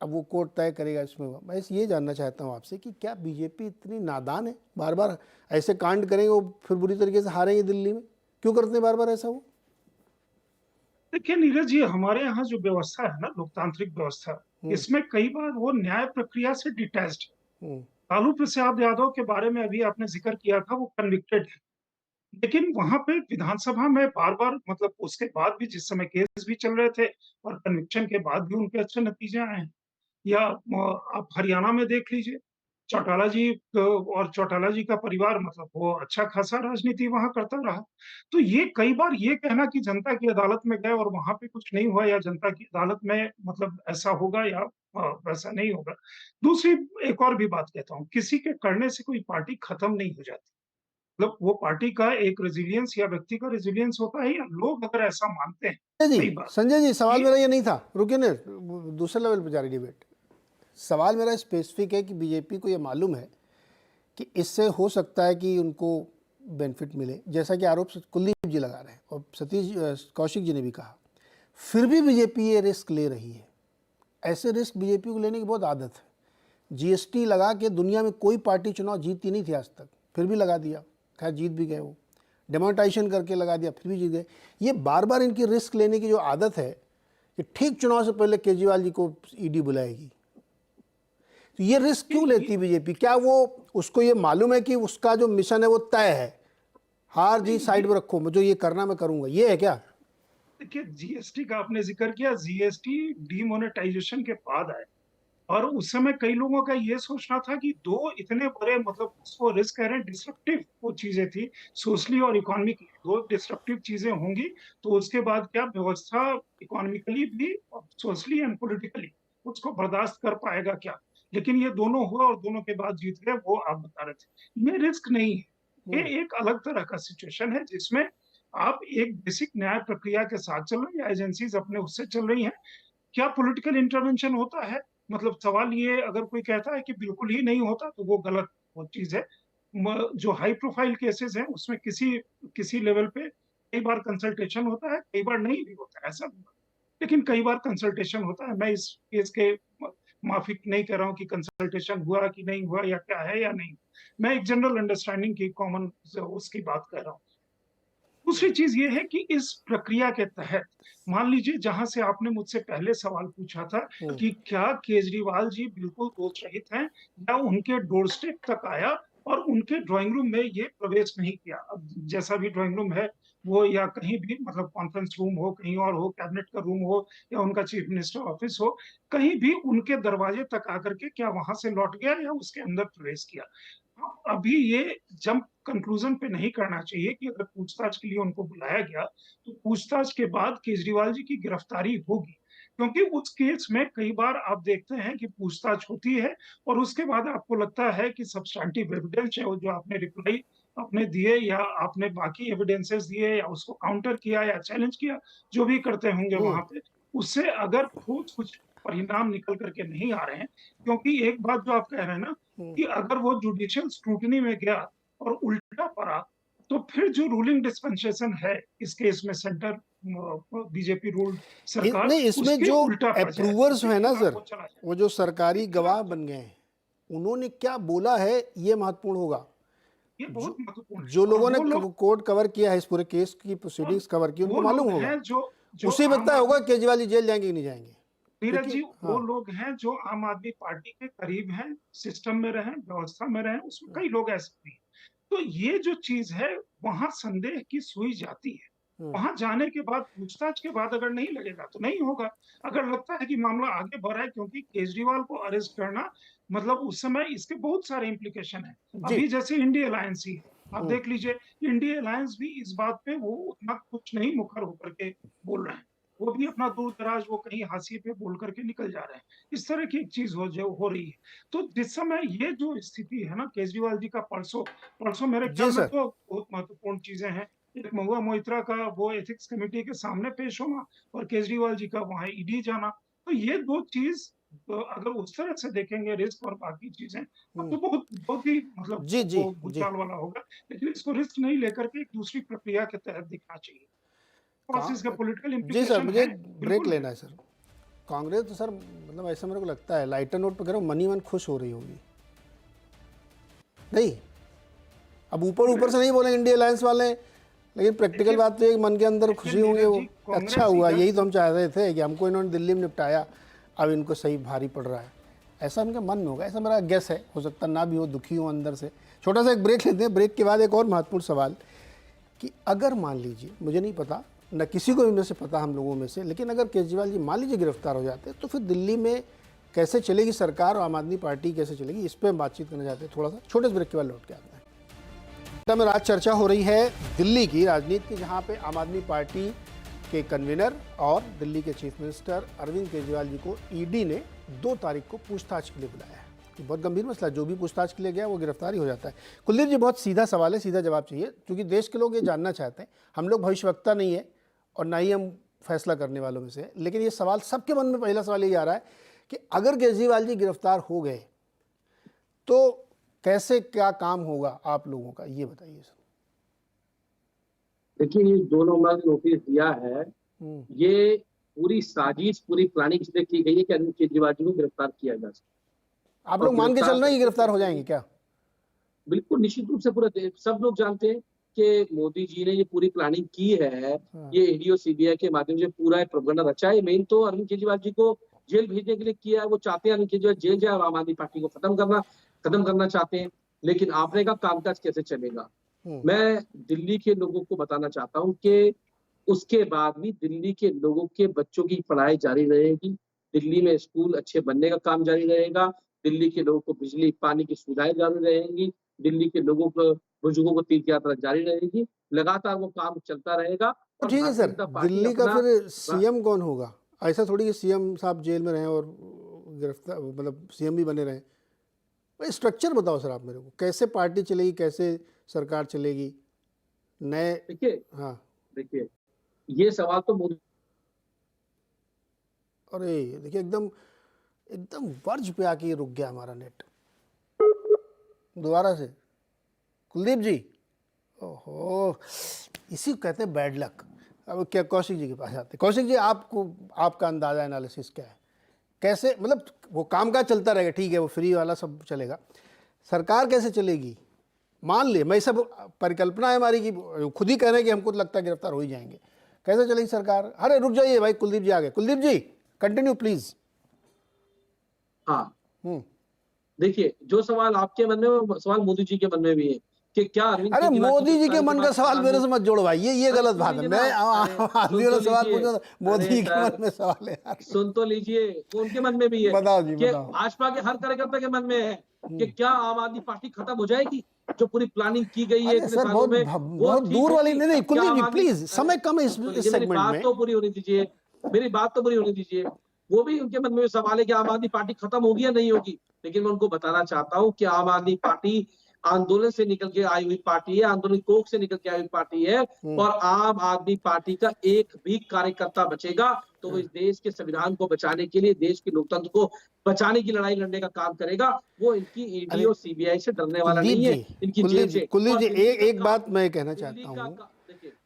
अब वो कोर्ट तय करेगा इसमें। मैं ये जानना चाहता हूँ आपसे कि क्या बीजेपी इतनी नादान है, बार बार ऐसे कांड करेंगे वो फिर बुरी तरीके से हारेंगे दिल्ली में, क्यों करते हैं बार बार ऐसा वो? देखिए नीरज जी, हमारे यहाँ जो व्यवस्था है ना, लोकतांत्रिक व्यवस्था, इसमें कई बार वो न्याय प्रक्रिया से डिटैच्ड है। लालू प्रसाद यादव के बारे में अभी आपने जिक्र किया था, वो कन्विक्टेड है, लेकिन वहां पे विधानसभा में बार बार, मतलब उसके बाद भी, जिस समय केस भी चल रहे थे और कन्विक्शन के बाद भी उनके अच्छे नतीजे आए हैं। या आप हरियाणा में देख लीजिए, चौटाला जी और चौटाला जी का परिवार, मतलब वो अच्छा खासा राजनीति वहां करता रहा। तो ये कई बार ये कहना कि जनता की अदालत में गए और वहां पे कुछ नहीं हुआ, या जनता की अदालत में मतलब ऐसा होगा या वैसा नहीं होगा। दूसरी एक और भी बात कहता हूँ, किसी के करने से कोई पार्टी खत्म नहीं हो जाती। मतलब वो पार्टी का एक रेजिलियंस या व्यक्ति का रेजिलियंस होता है, या लोग अगर ऐसा मानते हैं। संजय जी सवाल मेरा ये नहीं था, रुकिए ना, दूसरे लेवल पर जा रही डिबेट। सवाल मेरा स्पेसिफिक है कि बीजेपी को ये मालूम है कि इससे हो सकता है कि उनको बेनिफिट मिले, जैसा कि आरोप कुलदीप जी लगा रहे हैं और सतीश कौशिक जी ने भी कहा, फिर भी बीजेपी ये रिस्क ले रही है। ऐसे रिस्क बीजेपी को लेने की बहुत आदत है। जीएसटी लगा के दुनिया में कोई पार्टी चुनाव जीतती नहीं थी आज तक, फिर भी लगा दिया, खैर जीत भी गए। वो डेमोनेटाइजेशन करके लगा दिया, फिर भी जीत गए। ये बार बार इनकी रिस्क लेने की जो आदत है कि ठीक चुनाव से पहले केजरीवाल जी को ईडी बुलाएगी, तो ये रिस्क क्यों लेती बीजेपी? क्या वो उसको ये मालूम है कि उसका जो मिशन है वो तय है, हार जी साइड में रखो, मुझे ये करना मैं करूंगा, ये है क्या? देखिए, जीएसटी का आपने जिक्र किया, जीएसटी डीमोनेटाइजेशन के बाद आए, और उस समय कई लोगों का ये सोचना था कि दो इतने बड़े, मतलब उसको रिस्क कह रहे हैं, डिस्ट्रप्टिव वो चीजें थी, सोशली और इकोनॉमिकली दो डिस्ट्रप्टिव चीजें होंगी, तो उसके बाद क्या व्यवस्था इकोनॉमिकली भी, सोशली एंड पॉलिटिकली उसको बर्दाश्त कर पाएगा क्या? लेकिन ये दोनों हुआ और दोनों के बाद जीत गए, वो आप बता रहे थे। ये रिस्क नहीं है, ये एक अलग तरह का सिचुएशन है जिसमें आप एक बेसिक न्याय प्रक्रिया के साथ चल रहे हैं, या एजेंसीज अपने उससे चल रही हैं। क्या पॉलिटिकल इंटरवेंशन होता है? मतलब सवाल ये, अगर कोई कहता है कि बिल्कुल ही नहीं होता, तो वो गलत वो चीज है। जो हाई प्रोफाइल केसेस हैं उसमें किसी लेवल पे कई बार कंसल्टेशन होता है, कई बार नहीं भी होता है, ऐसा, लेकिन कई बार कंसल्टेशन होता है। मैं इस केस के माफिक नहीं कह रहा हूँ कि कंसल्टेशन हुआ कि नहीं हुआ, या क्या है या नहीं, मैं एक जनरल अंडरस्टैंडिंग की कॉमन उसकी बात कर रहा हूँ। दूसरी चीज ये है कि इस प्रक्रिया के तहत, मान लीजिए, जहां से आपने मुझसे पहले सवाल पूछा था कि क्या केजरीवाल जी बिल्कुल दोष रहित हैं, या उनके डोरस्टेप तक आया और उनके ड्राइंग रूम में ये प्रवेश नहीं किया। अब जैसा भी ड्राइंग रूम है वो, या कहीं भी, मतलब कॉन्फ्रेंस रूम हो, कहीं और हो, कैबिनेट का रूम हो, या उनका चीफ मिनिस्टर ऑफिस हो, कहीं भी उनके दरवाजे तक आकर के क्या वहां से लौट गया या उसके अंदर प्रवेश किया। अभी ये जंप कंक्लूजन पे नहीं करना चाहिए कि अगर पूछताछ के लिए उनको बुलाया गया तो पूछताछ के बाद केजरीवाल जी की गिरफ्तारी होगी, क्योंकि उस केस में कई बार आप देखते हैं कि पूछताछ होती है और उसके बाद आपको लगता है कि सब्सटैंटिव एविडेंस है, जो आपने रिप्लाई आपने दिए या आपने बाकी एविडेंसेस दिए या उसको काउंटर किया या चैलेंज किया, जो भी करते होंगे वहां पे, उससे अगर कुछ परिणाम निकल करके नहीं आ रहे हैं। क्योंकि एक बात जो आप कह रहे हैं ना, कि अगर वो जुडिशियल स्क्रूटनी में गया और उल्टा पड़ा, तो फिर जो रूलिंग डिस्पेंसेशन है इस केस में सेंटर बीजेपी रूल्ड सरकार, नहीं, इसमें उसके जो उल्टा पड़ जाए, अप्रूवर्स उसके है ना खिलाफ सर, वो चला जाए। वो जो सरकारी गवाह बन गए हैं, उन्होंने क्या बोला है ये महत्वपूर्ण होगा। ये बहुत महत्वपूर्ण है। जो और लोगों ने वो लोग- कोर्ट कवर किया है, इस पूरे केस की प्रोसीडिंग्स कवर की, उनको वो मालूम लोग होगा, हैं जो उसे आम पता होगा केजरीवाल जी जेल जाएंगे कि नहीं जाएंगे। नीरज क्योंकि जी, वो हाँ, लोग हैं जो आम आदमी पार्टी के करीब हैं, सिस्टम में रहे, व्यवस्था में रहे, उसमें कई लोग ऐसे भी हैं। तो ये जो चीज है, वहां संदेह की सुई जाती है। वहां जाने के बाद, पूछताछ के बाद अगर नहीं लगेगा तो नहीं होगा। अगर लगता है कि मामला आगे बढ़ रहा है, क्योंकि केजरीवाल को अरेस्ट करना मतलब उस समय इसके बहुत सारे इम्प्लीकेशन है। जी। अभी जैसे इंडिया अलायंस ही है, आप देख लीजिए, इंडिया अलायंस भी इस बात पे वो उतना कुछ नहीं मुखर होकर के बोल रहे हैं। वो भी अपना दूर दराज वो कहीं हाशिए पे बोल करके निकल जा रहे हैं। इस तरह की एक चीज हो रही है। तो जिस समय ये जो स्थिति है ना केजरीवाल जी का, परसों मेरे जी ख्याल में सर। तो बहुत महत्वपूर्ण चीजें हैं। एक महुआ मोइत्रा का वो एथिक्स कमेटी के सामने पेश होना और केजरीवाल जी का वहां ईडी जाना, तो ये दो चीज अगर उस तरह से देखेंगे, रिस्क और बाकी चीजें, तो बहुत ही मतलब जी जी वो जी। भूचाल वाला होगा। लेकिन इसको रिस्क नहीं लेकर के एक दूसरी प्रक्रिया के तहत दिखना चाहिए। और इसका पॉलिटिकल जी सर, इम्प्लीकेशन मुझे है, ब्रेक बिल्कुल लेना है सर। कांग्रेस तो सर मतलब ऐसा मेरे को लगता है लाइटर नोट पे कह रहा हूँ, मनी मन खुश हो रही होगी नहीं। अब ऊपर से नहीं बोलेंगे इंडिया अलायंस वाले, लेकिन प्रैक्टिकल बात तो है कि मन के अंदर खुशी होंगे वो। अच्छा हुआ, यही तो हम चाह रहे थे कि हमको इन्होंने दिल्ली में निपटाया, अब इनको सही भारी पड़ रहा है, ऐसा उनके मन में होगा, ऐसा मेरा गेस है। हो सकता ना भी हो, दुखी हो अंदर से। छोटा सा एक ब्रेक लेते हैं, ब्रेक के बाद एक और महत्वपूर्ण सवाल कि अगर मान लीजिए, मुझे नहीं पता, न किसी को भी में से पता हम लोगों में से, लेकिन अगर केजरीवाल जी मान लीजिए गिरफ्तार हो जाते हैं, तो फिर दिल्ली में कैसे चलेगी सरकार और आम आदमी पार्टी कैसे चलेगी, इस पर हम बातचीत करना चाहते हैं। थोड़ा सा छोटे से ब्रेक के बाद लौट के आते हैं। में रात चर्चा हो रही है दिल्ली की राजनीति की, जहां पे आम आदमी पार्टी के कन्वीनर और दिल्ली के चीफ मिनिस्टर अरविंद केजरीवाल जी को ईडी ने 2 तारीख को पूछताछ के लिए बुलाया है। ये बहुत गंभीर मसला, जो भी पूछताछ के लिए गया वो गिरफ्तारी हो जाता है। कुलदीप जी, बहुत सीधा सवाल है, सीधा जवाब चाहिए, क्योंकि देश के लोग ये जानना चाहते हैं। हम लोग भविष्यवक्ता नहीं है और ना ही हम फैसला करने वालों में से हैं, लेकिन ये सवाल सबके मन में, पहला सवाल ये आ रहा है कि अगर केजरीवाल जी गिरफ्तार हो गए तो कैसे क्या काम होगा आप लोगों का, ये बताइए सर। देखिए, ये 2 नंबर नोटिस दिया है, ये पूरी साजिश, पूरी प्लानिंग इसलिए की गई है कि अरविंद केजरीवाल जी को गिरफ्तार किया जा सके। आप लोग मान के चल रहे हैं गिरफ्तार हो जाएंगे क्या? बिल्कुल, निश्चित रूप से पूरा सब लोग जानते हैं कि मोदी जी ने ये पूरी प्लानिंग की है। ये ईडी और सीबीआई के माध्यम से पूरा प्रोपेगेंडा रचा है। मेन तो अरविंद केजरीवाल जी को जेल भेजने के लिए किया है। वो चाहते हैं अरविंद केजरीवाल जेल जाए और आम आदमी पार्टी को खत्म करना चाहते हैं। लेकिन आपने कहा कामकाज कैसे चलेगा। मैं दिल्ली के लोगों को बताना चाहता हूँ कि उसके बाद भी दिल्ली के लोगों के बच्चों की पढ़ाई जारी रहेगी, दिल्ली में स्कूल अच्छे बनने का काम जारी रहेगा, दिल्ली के लोगों को बिजली पानी की सुविधाएं जारी रहेंगी, दिल्ली के लोगों को, बुजुर्गों को तीर्थ यात्रा जारी रहेगी, लगातार वो काम चलता रहेगा। ठीक है सर, दिल्ली का फिर सीएम कौन होगा? ऐसा थोड़ी कि सीएम साहब जेल में रहें और गिरफ्तार, मतलब सीएम भी बने रहें। भाई स्ट्रक्चर बताओ सर आप मेरे को, कैसे पार्टी चलेगी, कैसे सरकार चलेगी नए। देखिए, हाँ देखिए, ये सवाल तो मोदी, अरे देखिए एकदम वर्ज पे आके रुक गया हमारा नेट दोबारा से। कुलदीप जी, ओहो, इसी को कहते हैं बैड लक। अब क्या कौशिक जी के पास आते हैं। कौशिक जी, आपका अंदाजा, एनालिसिस क्या है, कैसे, मतलब वो काम का चलता रहेगा, ठीक है, वो फ्री वाला सब चलेगा, सरकार कैसे चलेगी? मान ले, मैं सब परिकल्पना है हमारी कि खुद ही कह रहे हैं कि हमको लगता है गिरफ्तार हो ही जाएंगे, कैसे चलेगी सरकार? अरे रुक जाइए भाई, कुलदीप जी आ गए। कुलदीप जी कंटिन्यू प्लीज। हाँ, देखिए, जो सवाल आपके मन में, वो सवाल मोदी जी के मन में भी है कि क्या अरविंद, अरे मोदी जी के मन का सवाल मेरे से मत जोड़ो भाई, ये गलत बात है। मैं आदमी वाला सवाल पूछो, मोदी जी के मन में सवाल है यार। सुन तो लीजिए, उनके मन में भी है। बताओ जी, कि बताओ। भाजपा के हर कार्यकर्ता के मन में है कि क्या आम आदमी पार्टी खत्म हो जाएगी, जो पूरी प्लानिंग की गई है इतने सर, सालों में, बहुत दूर वाली नहीं। कुलदीप जी प्लीज, समय कम है इस सेगमेंट में। बात तो पूरी होने दीजिए, मेरी बात तो पूरी होने दीजिए। वो भी उनके मन में सवाल है कि आम आदमी पार्टी खत्म होगी या नहीं होगी। लेकिन मैं उनको बताना चाहता हूँ कि आम आदमी पार्टी आंदोलन से निकल के आई हुई पार्टी है, आंदोलन कोख से निकल के आई हुई पार्टी है, और आम आदमी पार्टी का एक भी कार्यकर्ता बचेगा तो वो इस देश के संविधान को बचाने के लिए, देश के लोकतंत्र को बचाने की लड़ाई लड़ने का काम करेगा। वो इनकी ईडी और सीबीआई से डरने वाला नहीं है, इनकी जेल से। कुलदीप जी, एक बात मैं कहना चाहता हूँ,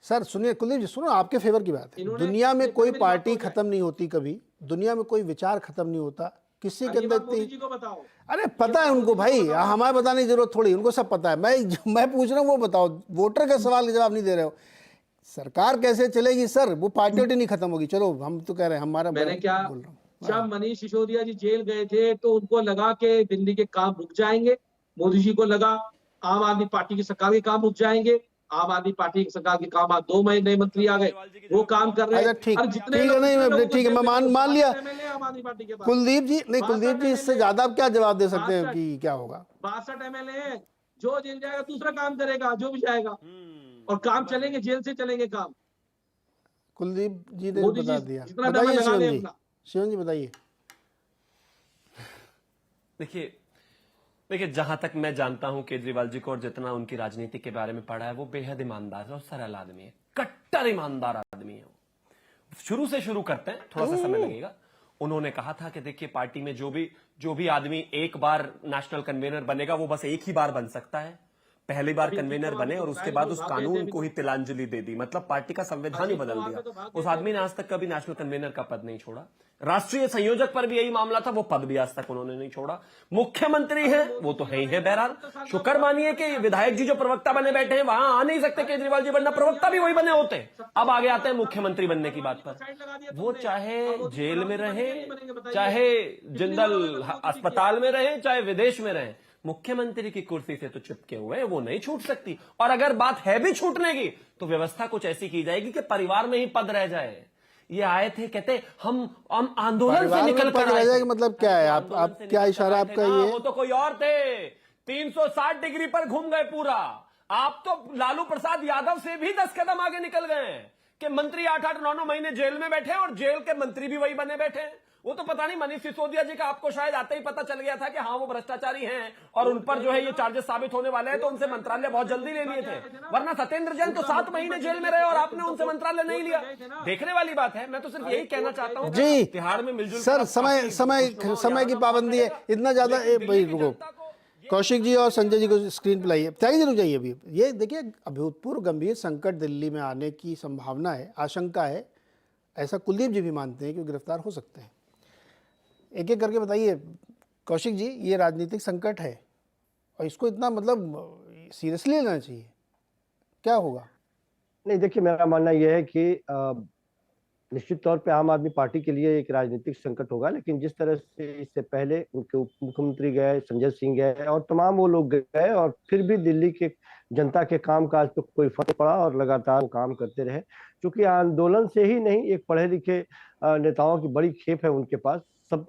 सर सुनिए कुलदीप जी, सुनो, आपके फेवर की बात है। दुनिया में कोई पार्टी खत्म नहीं होती कभी, दुनिया में कोई विचार खत्म नहीं होता, किसी के अंदर इतनी, अरे पता है उनको भाई, हमारे बताने की जरूरत थोड़ी, उनको सब पता है। मैं पूछ रहा हूँ वो बताओ, वोटर के सवाल का जवाब नहीं दे रहे हो। सरकार कैसे चलेगी सर, वो पार्टी नहीं खत्म होगी। चलो हम तो कह रहे हैं हमारा, मैंने क्या बोल रहा हूँ, जब मनीष सिसोदिया जी जेल गए थे तो उनको लगा कि दिल्ली के काम रुक जाएंगे, मोदी जी को लगा आम आदमी पार्टी की सरकार के काम रुक जाएंगे, आम आदमी पार्टी की सरकार के काम, आज 2 नए मंत्री आ गए, वो काम कर रहे हैं। ठीक है, ठीक है, मैं मान लिया कुलदीप जी। नहीं कुलदीप जी, इससे ज्यादा आप क्या जवाब दे सकते हैं कि क्या होगा? 62 MLA है, जो जेल जाएगा दूसरा काम करेगा, जो भी जाएगा, और काम चलेंगे, जेल से चलेंगे काम। कुलदीप जी ने बता दिया। बताइए शिवन जी बताइए। देखिए जहां तक मैं जानता हूं केजरीवाल जी को, और जितना उनकी राजनीति के बारे में पढ़ा है, वो बेहद ईमानदार है और सरल आदमी है, कट्टर ईमानदार आदमी है। शुरू से शुरू करते हैं, थोड़ा सा समय लगेगा। उन्होंने कहा था कि देखिए पार्टी में जो भी आदमी एक बार नेशनल कन्वीनर बनेगा वो बस एक ही बार बन सकता है। पहली बार कन्वीनर बने और उसके बाद उस कानून को ही तिलांजलि दे दी, मतलब पार्टी का संविधान ही बदल दिया। उस आदमी ने आज तक कभी नेशनल कन्वीनर का पद नहीं छोड़ा। राष्ट्रीय संयोजक पर भी यही मामला था, वो पद भी आज तक उन्होंने नहीं छोड़ा। मुख्यमंत्री हैं वो तो है ही है। बहरहाल शुक्र मानिए कि विधायक जी जो प्रवक्ता बने बैठे हैं वहां आ नहीं सकते केजरीवाल जी, वरना प्रवक्ता भी वही बने होते। अब आगे आते हैं मुख्यमंत्री बनने की बात पर। वो चाहे जेल में रहे, चाहे जिंदल अस्पताल में रहे, चाहे विदेश में रहे, मुख्यमंत्री की कुर्सी से तो चिपके हुए हैं, वो नहीं छूट सकती। और अगर बात है भी छूटने की, तो व्यवस्था कुछ ऐसी की जाएगी कि परिवार में ही पद रह जाए। ये आए थे, कहते हम आंदोलन से निकल कर रह जाएगा, मतलब क्या है? आप क्या इशारा आपका ये? वो तो कोई और थे, 360 डिग्री पर घूम गए पूरा। आप तो लालू प्रसाद यादव से भी 10 कदम आगे निकल गए कि मंत्री 8-8, 9-9 महीने जेल में बैठे और जेल के मंत्री भी वही बने बैठे। वो तो पता नहीं मनीष सिसोदिया जी का आपको शायद आते ही पता चल गया था कि हाँ वो भ्रष्टाचारी हैं और उन पर जो है ये चार्जेस साबित होने वाले हैं, तो उनसे मंत्रालय बहुत जल्दी ले लिए थे। वरना सत्येंद्र जैन तो 7 महीने जेल में रहे और आपने उनसे मंत्रालय नहीं लिया। देखने वाली बात है। मैं तो सिर्फ यही कहना चाहता हूँ जी, तिहाड़ में मिलजुल सर समय की पाबंदी है, इतना ज्यादा। भाई रुको, कौशिक जी और संजय जी को स्क्रीन पर लाइए। त्यागी जी रुक जाइए अभी। ये देखिए, अभूतपूर्व गंभीर संकट दिल्ली में आने की संभावना है, आशंका है, ऐसा कुलदीप जी भी मानते हैं कि गिरफ्तार हो सकते हैं। एक एक करके बताइए कौशिक जी, ये राजनीतिक संकट है और इसको इतना मतलब सीरियसली लेना चाहिए, क्या होगा? नहीं देखिए, मेरा मानना यह है कि निश्चित तौर पे आम आदमी पार्टी के लिए एक राजनीतिक संकट होगा, लेकिन जिस तरह से इससे पहले उनके उप मुख्यमंत्री गए, संजय सिंह गए और तमाम वो लोग गए और फिर भी दिल्ली के जनता के कामकाज पे कोई फर्क पड़ा और लगातार वो काम करते रहे। क्योंकि आंदोलन से ही नहीं, एक पढ़े लिखे नेताओं की बड़ी खेप है उनके पास, सब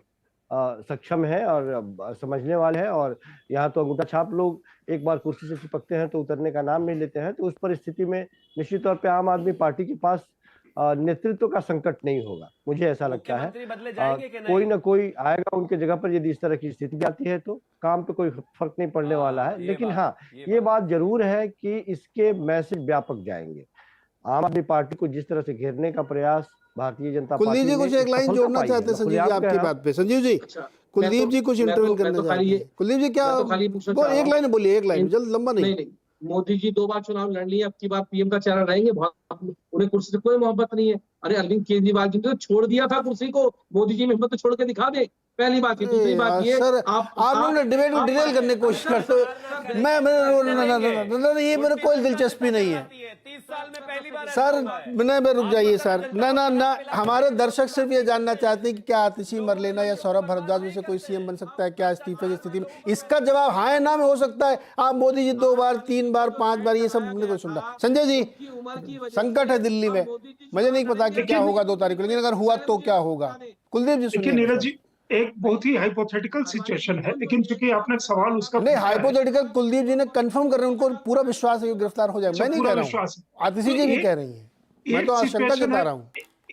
सक्षम है और समझने वाले हैं। और यहाँ तो अंगूठा छाप लोग एक बार कुर्सी से चिपकते हैं तो उतरने का नाम नहीं लेते हैं। तो उस परिस्थिति में निश्चित तौर पे आम आदमी पार्टी के पास नेतृत्व का संकट नहीं होगा, मुझे ऐसा लगता है। कोई ना कोई आएगा उनके जगह पर, यदि इस तरह की स्थिति आती है तो काम पे कोई फर्क नहीं पड़ने वाला है। लेकिन हाँ, ये बात जरूर है कि इसके मैसेज व्यापक जाएंगे। आम आदमी पार्टी को जिस तरह से घेरने का प्रयास भारतीय जनता पार्टी, कुलदीप जी कुछ एक लाइन जोड़ना चाहते हैं संजीव जी आपकी बात पे। संजीव जी, कुलदीप जी कुछ इंटरव्यू करना चाहते हैं। कुलदीप जी क्या, एक लाइन बोलिए, एक लाइन, जल्द, लंबा नहीं। मोदी जी 2 बार चुनाव लड़ लिए, अब की बार पीएम का चेहरा रहेंगे, उन्हें कुर्सी से कोई मोहब्बत नहीं है। अरे अरविंद केजरीवाल जी ने तो छोड़ दिया था कुर्सी को, मोदी जी में हिम्मत तो छोड़ के दिखा दे, पहली बात। दूसरी बात ये, आप लोग डिबेट को डिटेल करने की कोशिश करते हो। मैं ये मेरे कोई दिलचस्पी नहीं है 30 साल में पहली बार सर। मैं रुक जाइए सर, ना हमारे दर्शक सिर्फ ये जानना चाहते हैं कि क्या आतिशी मरलेना या सौरभ भारद्वाज में से कोई सीएम बन सकता है क्या इस्तीफे की स्थिति में? इसका जवाब हाँ या ना में हो सकता है। आप मोदी जी 2 बार 3 बार 5 बार ये सब हमने को सुना। संजय जी, संकट है दिल्ली में, मुझे नहीं पता कि क्या होगा 2 तारीख को, लेकिन अगर हुआ तो क्या होगा? कुलदीप जी सुनिए। नीरज जी, एक बहुत ही हाइपोथेटिकल सिचुएशन है, लेकिन चूंकि आपने सवाल उसका नहीं हाइपोथेटिकल, कुलदीप जी ने कंफर्म कर रहे हैं, उनको पूरा विश्वास है कि गिरफ्तार हो जाए। मैं नहीं कह रहा हूं, आतिशी जी भी कह रही हैं, मैं तो आशंका जता रहा हूं।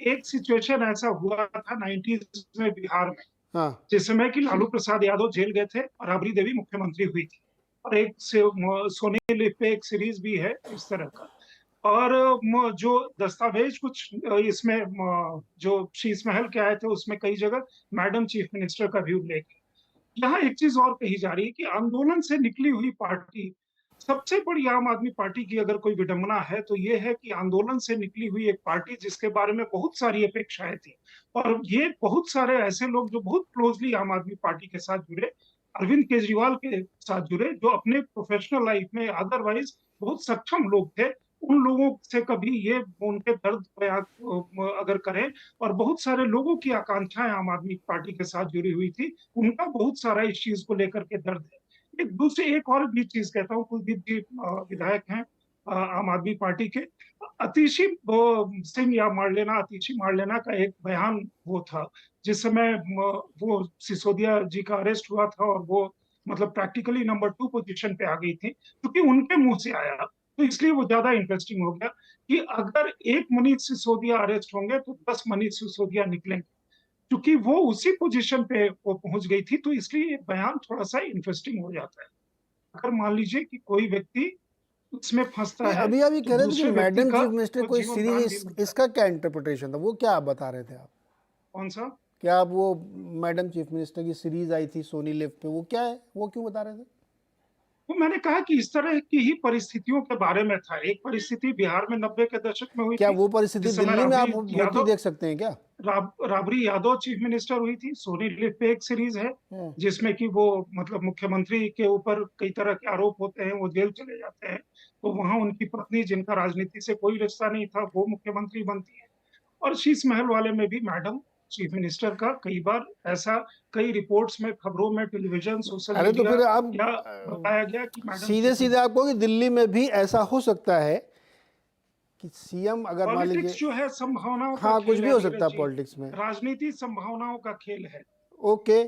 एक सिचुएशन ऐसा हुआ था 90s में बिहार में, हाँ, जिस समय की लालू प्रसाद यादव जेल गए थे और राबड़ी देवी मुख्यमंत्री हुई थी, और एक सोनी लिप पे एक सीरीज भी है इस तरह का। और जो दस्तावेज कुछ इसमें जो शीश महल के आए थे उसमें कई जगह मैडम चीफ मिनिस्टर का भी उल्लेख है। यहाँ एक चीज और कही जा रही है कि आंदोलन से निकली हुई पार्टी सबसे बड़ी आम आदमी पार्टी की अगर कोई विडंबना है तो ये है कि आंदोलन से निकली हुई एक पार्टी जिसके बारे में बहुत सारी अपेक्षाएं थी, और ये बहुत सारे ऐसे लोग जो बहुत क्लोजली आम आदमी पार्टी के साथ जुड़े, अरविंद केजरीवाल के साथ जुड़े, जो अपने प्रोफेशनल लाइफ में अदरवाइज बहुत सक्षम लोग थे, उन लोगों से कभी ये उनके दर्द बयां अगर करें, और बहुत सारे लोगों की आकांक्षाएं आम आदमी पार्टी के साथ जुड़ी हुई थी, उनका बहुत सारा इस चीज को लेकर के दर्द है। एक और भी चीज कहता हूँ, कुलदीप जी विधायक हैं आम आदमी पार्टी के, अतिशी सिंह या अतिशी मारलेना का एक बयान वो था जिस समय वो सिसोदिया जी का अरेस्ट हुआ था, और वो मतलब प्रैक्टिकली नंबर 2 पोजीशन पे आ गई थी, क्योंकि उनके मुंह से आया, तो इसलिए वो ज्यादा इंटरेस्टिंग हो गया कि अगर एक मनीष सिसोदिया अरेस्ट होंगे तो 10 मनीष सिसोदिया निकलेंगे, क्योंकि वो उसी पोजीशन पे वो पहुंच गई थी, तो इसलिए ये बयान थोड़ा सा इंटरेस्टिंग हो जाता है। अगर मान लीजिए कि कोई व्यक्ति इसमें फंसता है, अभी अभी कह रहे थे कि मैडम चीफ मिनिस्टर कोई जीवन सीरीज, दान इसका क्या इंटरप्रिटेशन था, वो क्या आप बता रहे थे आप? कौन सा? क्या आप वो मैडम चीफ मिनिस्टर की सीरीज आई थी सोनी लिव पे, वो क्या है, वो क्यों बता रहे थे? वो मैंने कहा कि इस तरह की ही परिस्थितियों के बारे में था। एक परिस्थिति बिहार में 90 के दशक में हुई क्या थी, वो परिस्थिति जिस समय दिल्ली में आप राबड़ी होती यादव देख सकते हैं क्या? राबड़ी यादव चीफ मिनिस्टर हुई थी। सोनी लिव पे एक सीरीज है जिसमें कि वो मतलब मुख्यमंत्री के ऊपर कई तरह के आरोप होते हैं, वो जेल चले जाते हैं, तो वहां उनकी पत्नी, जिनका राजनीति से कोई रिश्ता नहीं था, वो मुख्यमंत्री बनती है। और शीश महल वाले में भी मैडम चीफ मिनिस्टर का कई बार ऐसा कई रिपोर्ट्स में, खबरों में, टेलीविजन, सोशल अरे तो मीडिया फिर आप क्या बताया गया कि मैडम सीधे सीधे आपको कि दिल्ली में भी ऐसा हो सकता है कि सीएम अगर मान पॉलिटिक्स लीजिए, जो है संभावनाओं का हाँ खेल कुछ भी है हो नीरज सकता है जी। पॉलिटिक्स में। राजनीति संभावनाओं का खेल है। ओके,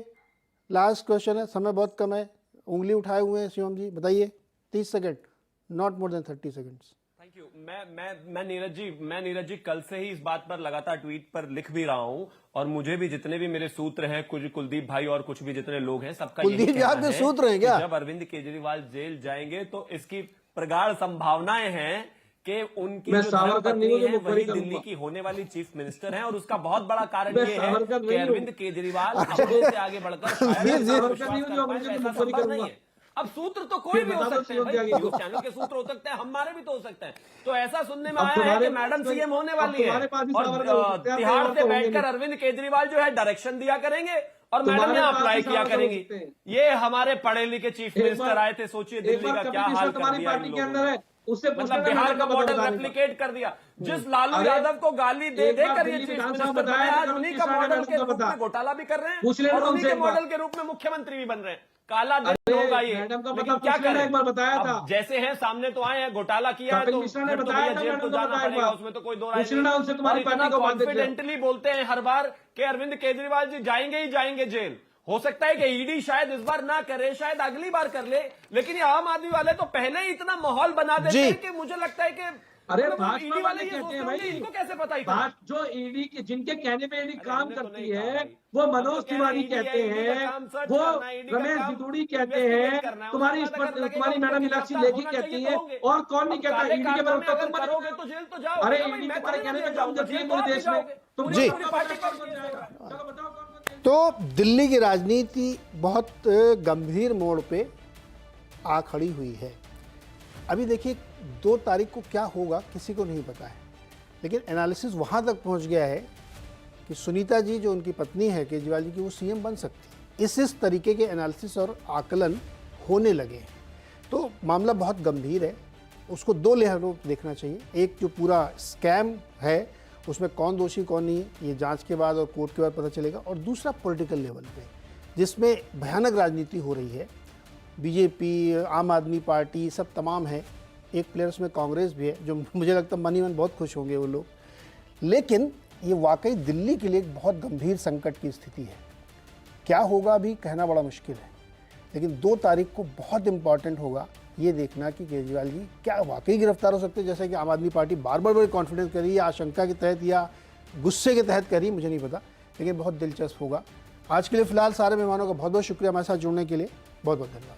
लास्ट क्वेश्चन है, समय बहुत कम है, उंगली उठाए हुए हैं शिवम जी, बताइए 30 second, not more than 30 seconds. Thank you. मैं नीरज जी कल से ही इस बात पर लगातार ट्वीट पर लिख भी रहा हूं, और मुझे भी जितने भी मेरे सूत्र हैं, कुछ कुलदीप भाई और कुछ भी जितने लोग हैं, सबका यही कुलदीप जी कहना आपके है सूत्र हैं क्या? कि जब अरविंद केजरीवाल जेल जाएंगे तो इसकी प्रगाढ़ संभावनाएं हैं कि उनकी जो धर्मपत्नी है वही दिल्ली की होने वाली चीफ मिनिस्टर हैं, और उसका बहुत बड़ा कारण ये है कि अरविंद केजरीवाल अपने से आगे बढ़कर शायद ऐसा संभव नहीं है। अब सूत्र तो कोई भी हो सकते हैं भाई, न्यूज़ चैनल के सूत्र हो सकते हैं, हमारे भी तो हो सकते हैं। तो ऐसा सुनने में आया है कि मैडम सीएम होने वाली है, और तिहाड़ से बैठकर अरविंद केजरीवाल जो है डायरेक्शन दिया करेंगे, और मैडम यहाँ अप्लाई किया करेंगी। ये हमारे पढ़े लिखे चीफ मिनिस्टर आए थे, सोचिए दिल्ली का क्या हाल कर दिया इन लोगों ने। मतलब बिहार का मॉडल रेप्लिकेट कर दिया, जिस लालू यादव को गाली दे देकर ये चीफ मिनिस्टर बनाया, आज उन्हीं का मॉडल के रूप में घोटाला भी कर रहे हैं, और उन्हीं के मॉडल के रूप में मुख्यमंत्री भी बन रहे हैं। काला दिन होगा ये, लेकिन क्या करें, एक बार बताया था जैसे हैं सामने तो आए हैं, घोटाला किया है तो जेल तो जाना पड़ेगा, उसमें तो कोई दो राय नहीं। इतना कॉन्फिडेंटली बोलते हैं हर बार कि अरविंद केजरीवाल जी जाएंगे ही जाएंगे जेल। हो सकता है कि ईडी शायद इस बार ना करे, शायद अगली बार कर ले, लेकिन ये आम आदमी वाले तो पहले ही इतना माहौल बना देते हैं कि मुझे लगता है कि अरे भाजपा वाले कहते हैं भाई, इनको कैसे पता ही जो ईडी के जिनके कहने पे ईडी काम करती है, वो मनोज तिवारी कहते हैं, वो रमेश जितूड़ी कहते हैं, तुम्हारी मैडम मीनाक्षी लेखी कहती है, और कौन नहीं कहता ईडी के बारे में? करोगे तो जेल तो जाओ। अरे ईडी के बारे कहने पे काम करती है पूरे देश में, तुम जी। तो दिल्ली की राजनीति बहुत गंभीर मोड़ पे आ खड़ी हुई है। अभी देखिए 2 तारीख को क्या होगा किसी को नहीं पता है, लेकिन एनालिसिस वहाँ तक पहुँच गया है कि सुनीता जी जो उनकी पत्नी है केजरीवाल जी की, वो सीएम बन सकती है। इस तरीके के एनालिसिस और आकलन होने लगे हैं। तो मामला बहुत गंभीर है, उसको 2 लेवलों देखना चाहिए। एक जो पूरा स्कैम है उसमें कौन दोषी कौन नहीं है, ये जांच के बाद और कोर्ट के बाद पता चलेगा। और दूसरा पॉलिटिकल लेवल पे जिसमें भयानक राजनीति हो रही है, बीजेपी, आम आदमी पार्टी सब तमाम है, एक प्लेयर उसमें कांग्रेस भी है, जो मुझे लगता है मन बहुत खुश होंगे वो लोग। लेकिन ये वाकई दिल्ली के लिए एक बहुत गंभीर संकट की स्थिति है। क्या होगा अभी कहना बड़ा मुश्किल है, लेकिन 2 तारीख को बहुत इंपॉर्टेंट होगा ये देखना कि केजरीवाल जी क्या वाकई गिरफ्तार हो सकते हैं, जैसे कि आम आदमी पार्टी बार बार बड़े कॉन्फिडेंस कर रही है, आशंका के तहत या गुस्से के तहत कर रही है, मुझे नहीं पता, लेकिन बहुत दिलचस्प होगा। आज के लिए फिलहाल सारे मेहमानों का बहुत बहुत शुक्रिया हमारे साथ जुड़ने के लिए, बहुत बहुत धन्यवाद।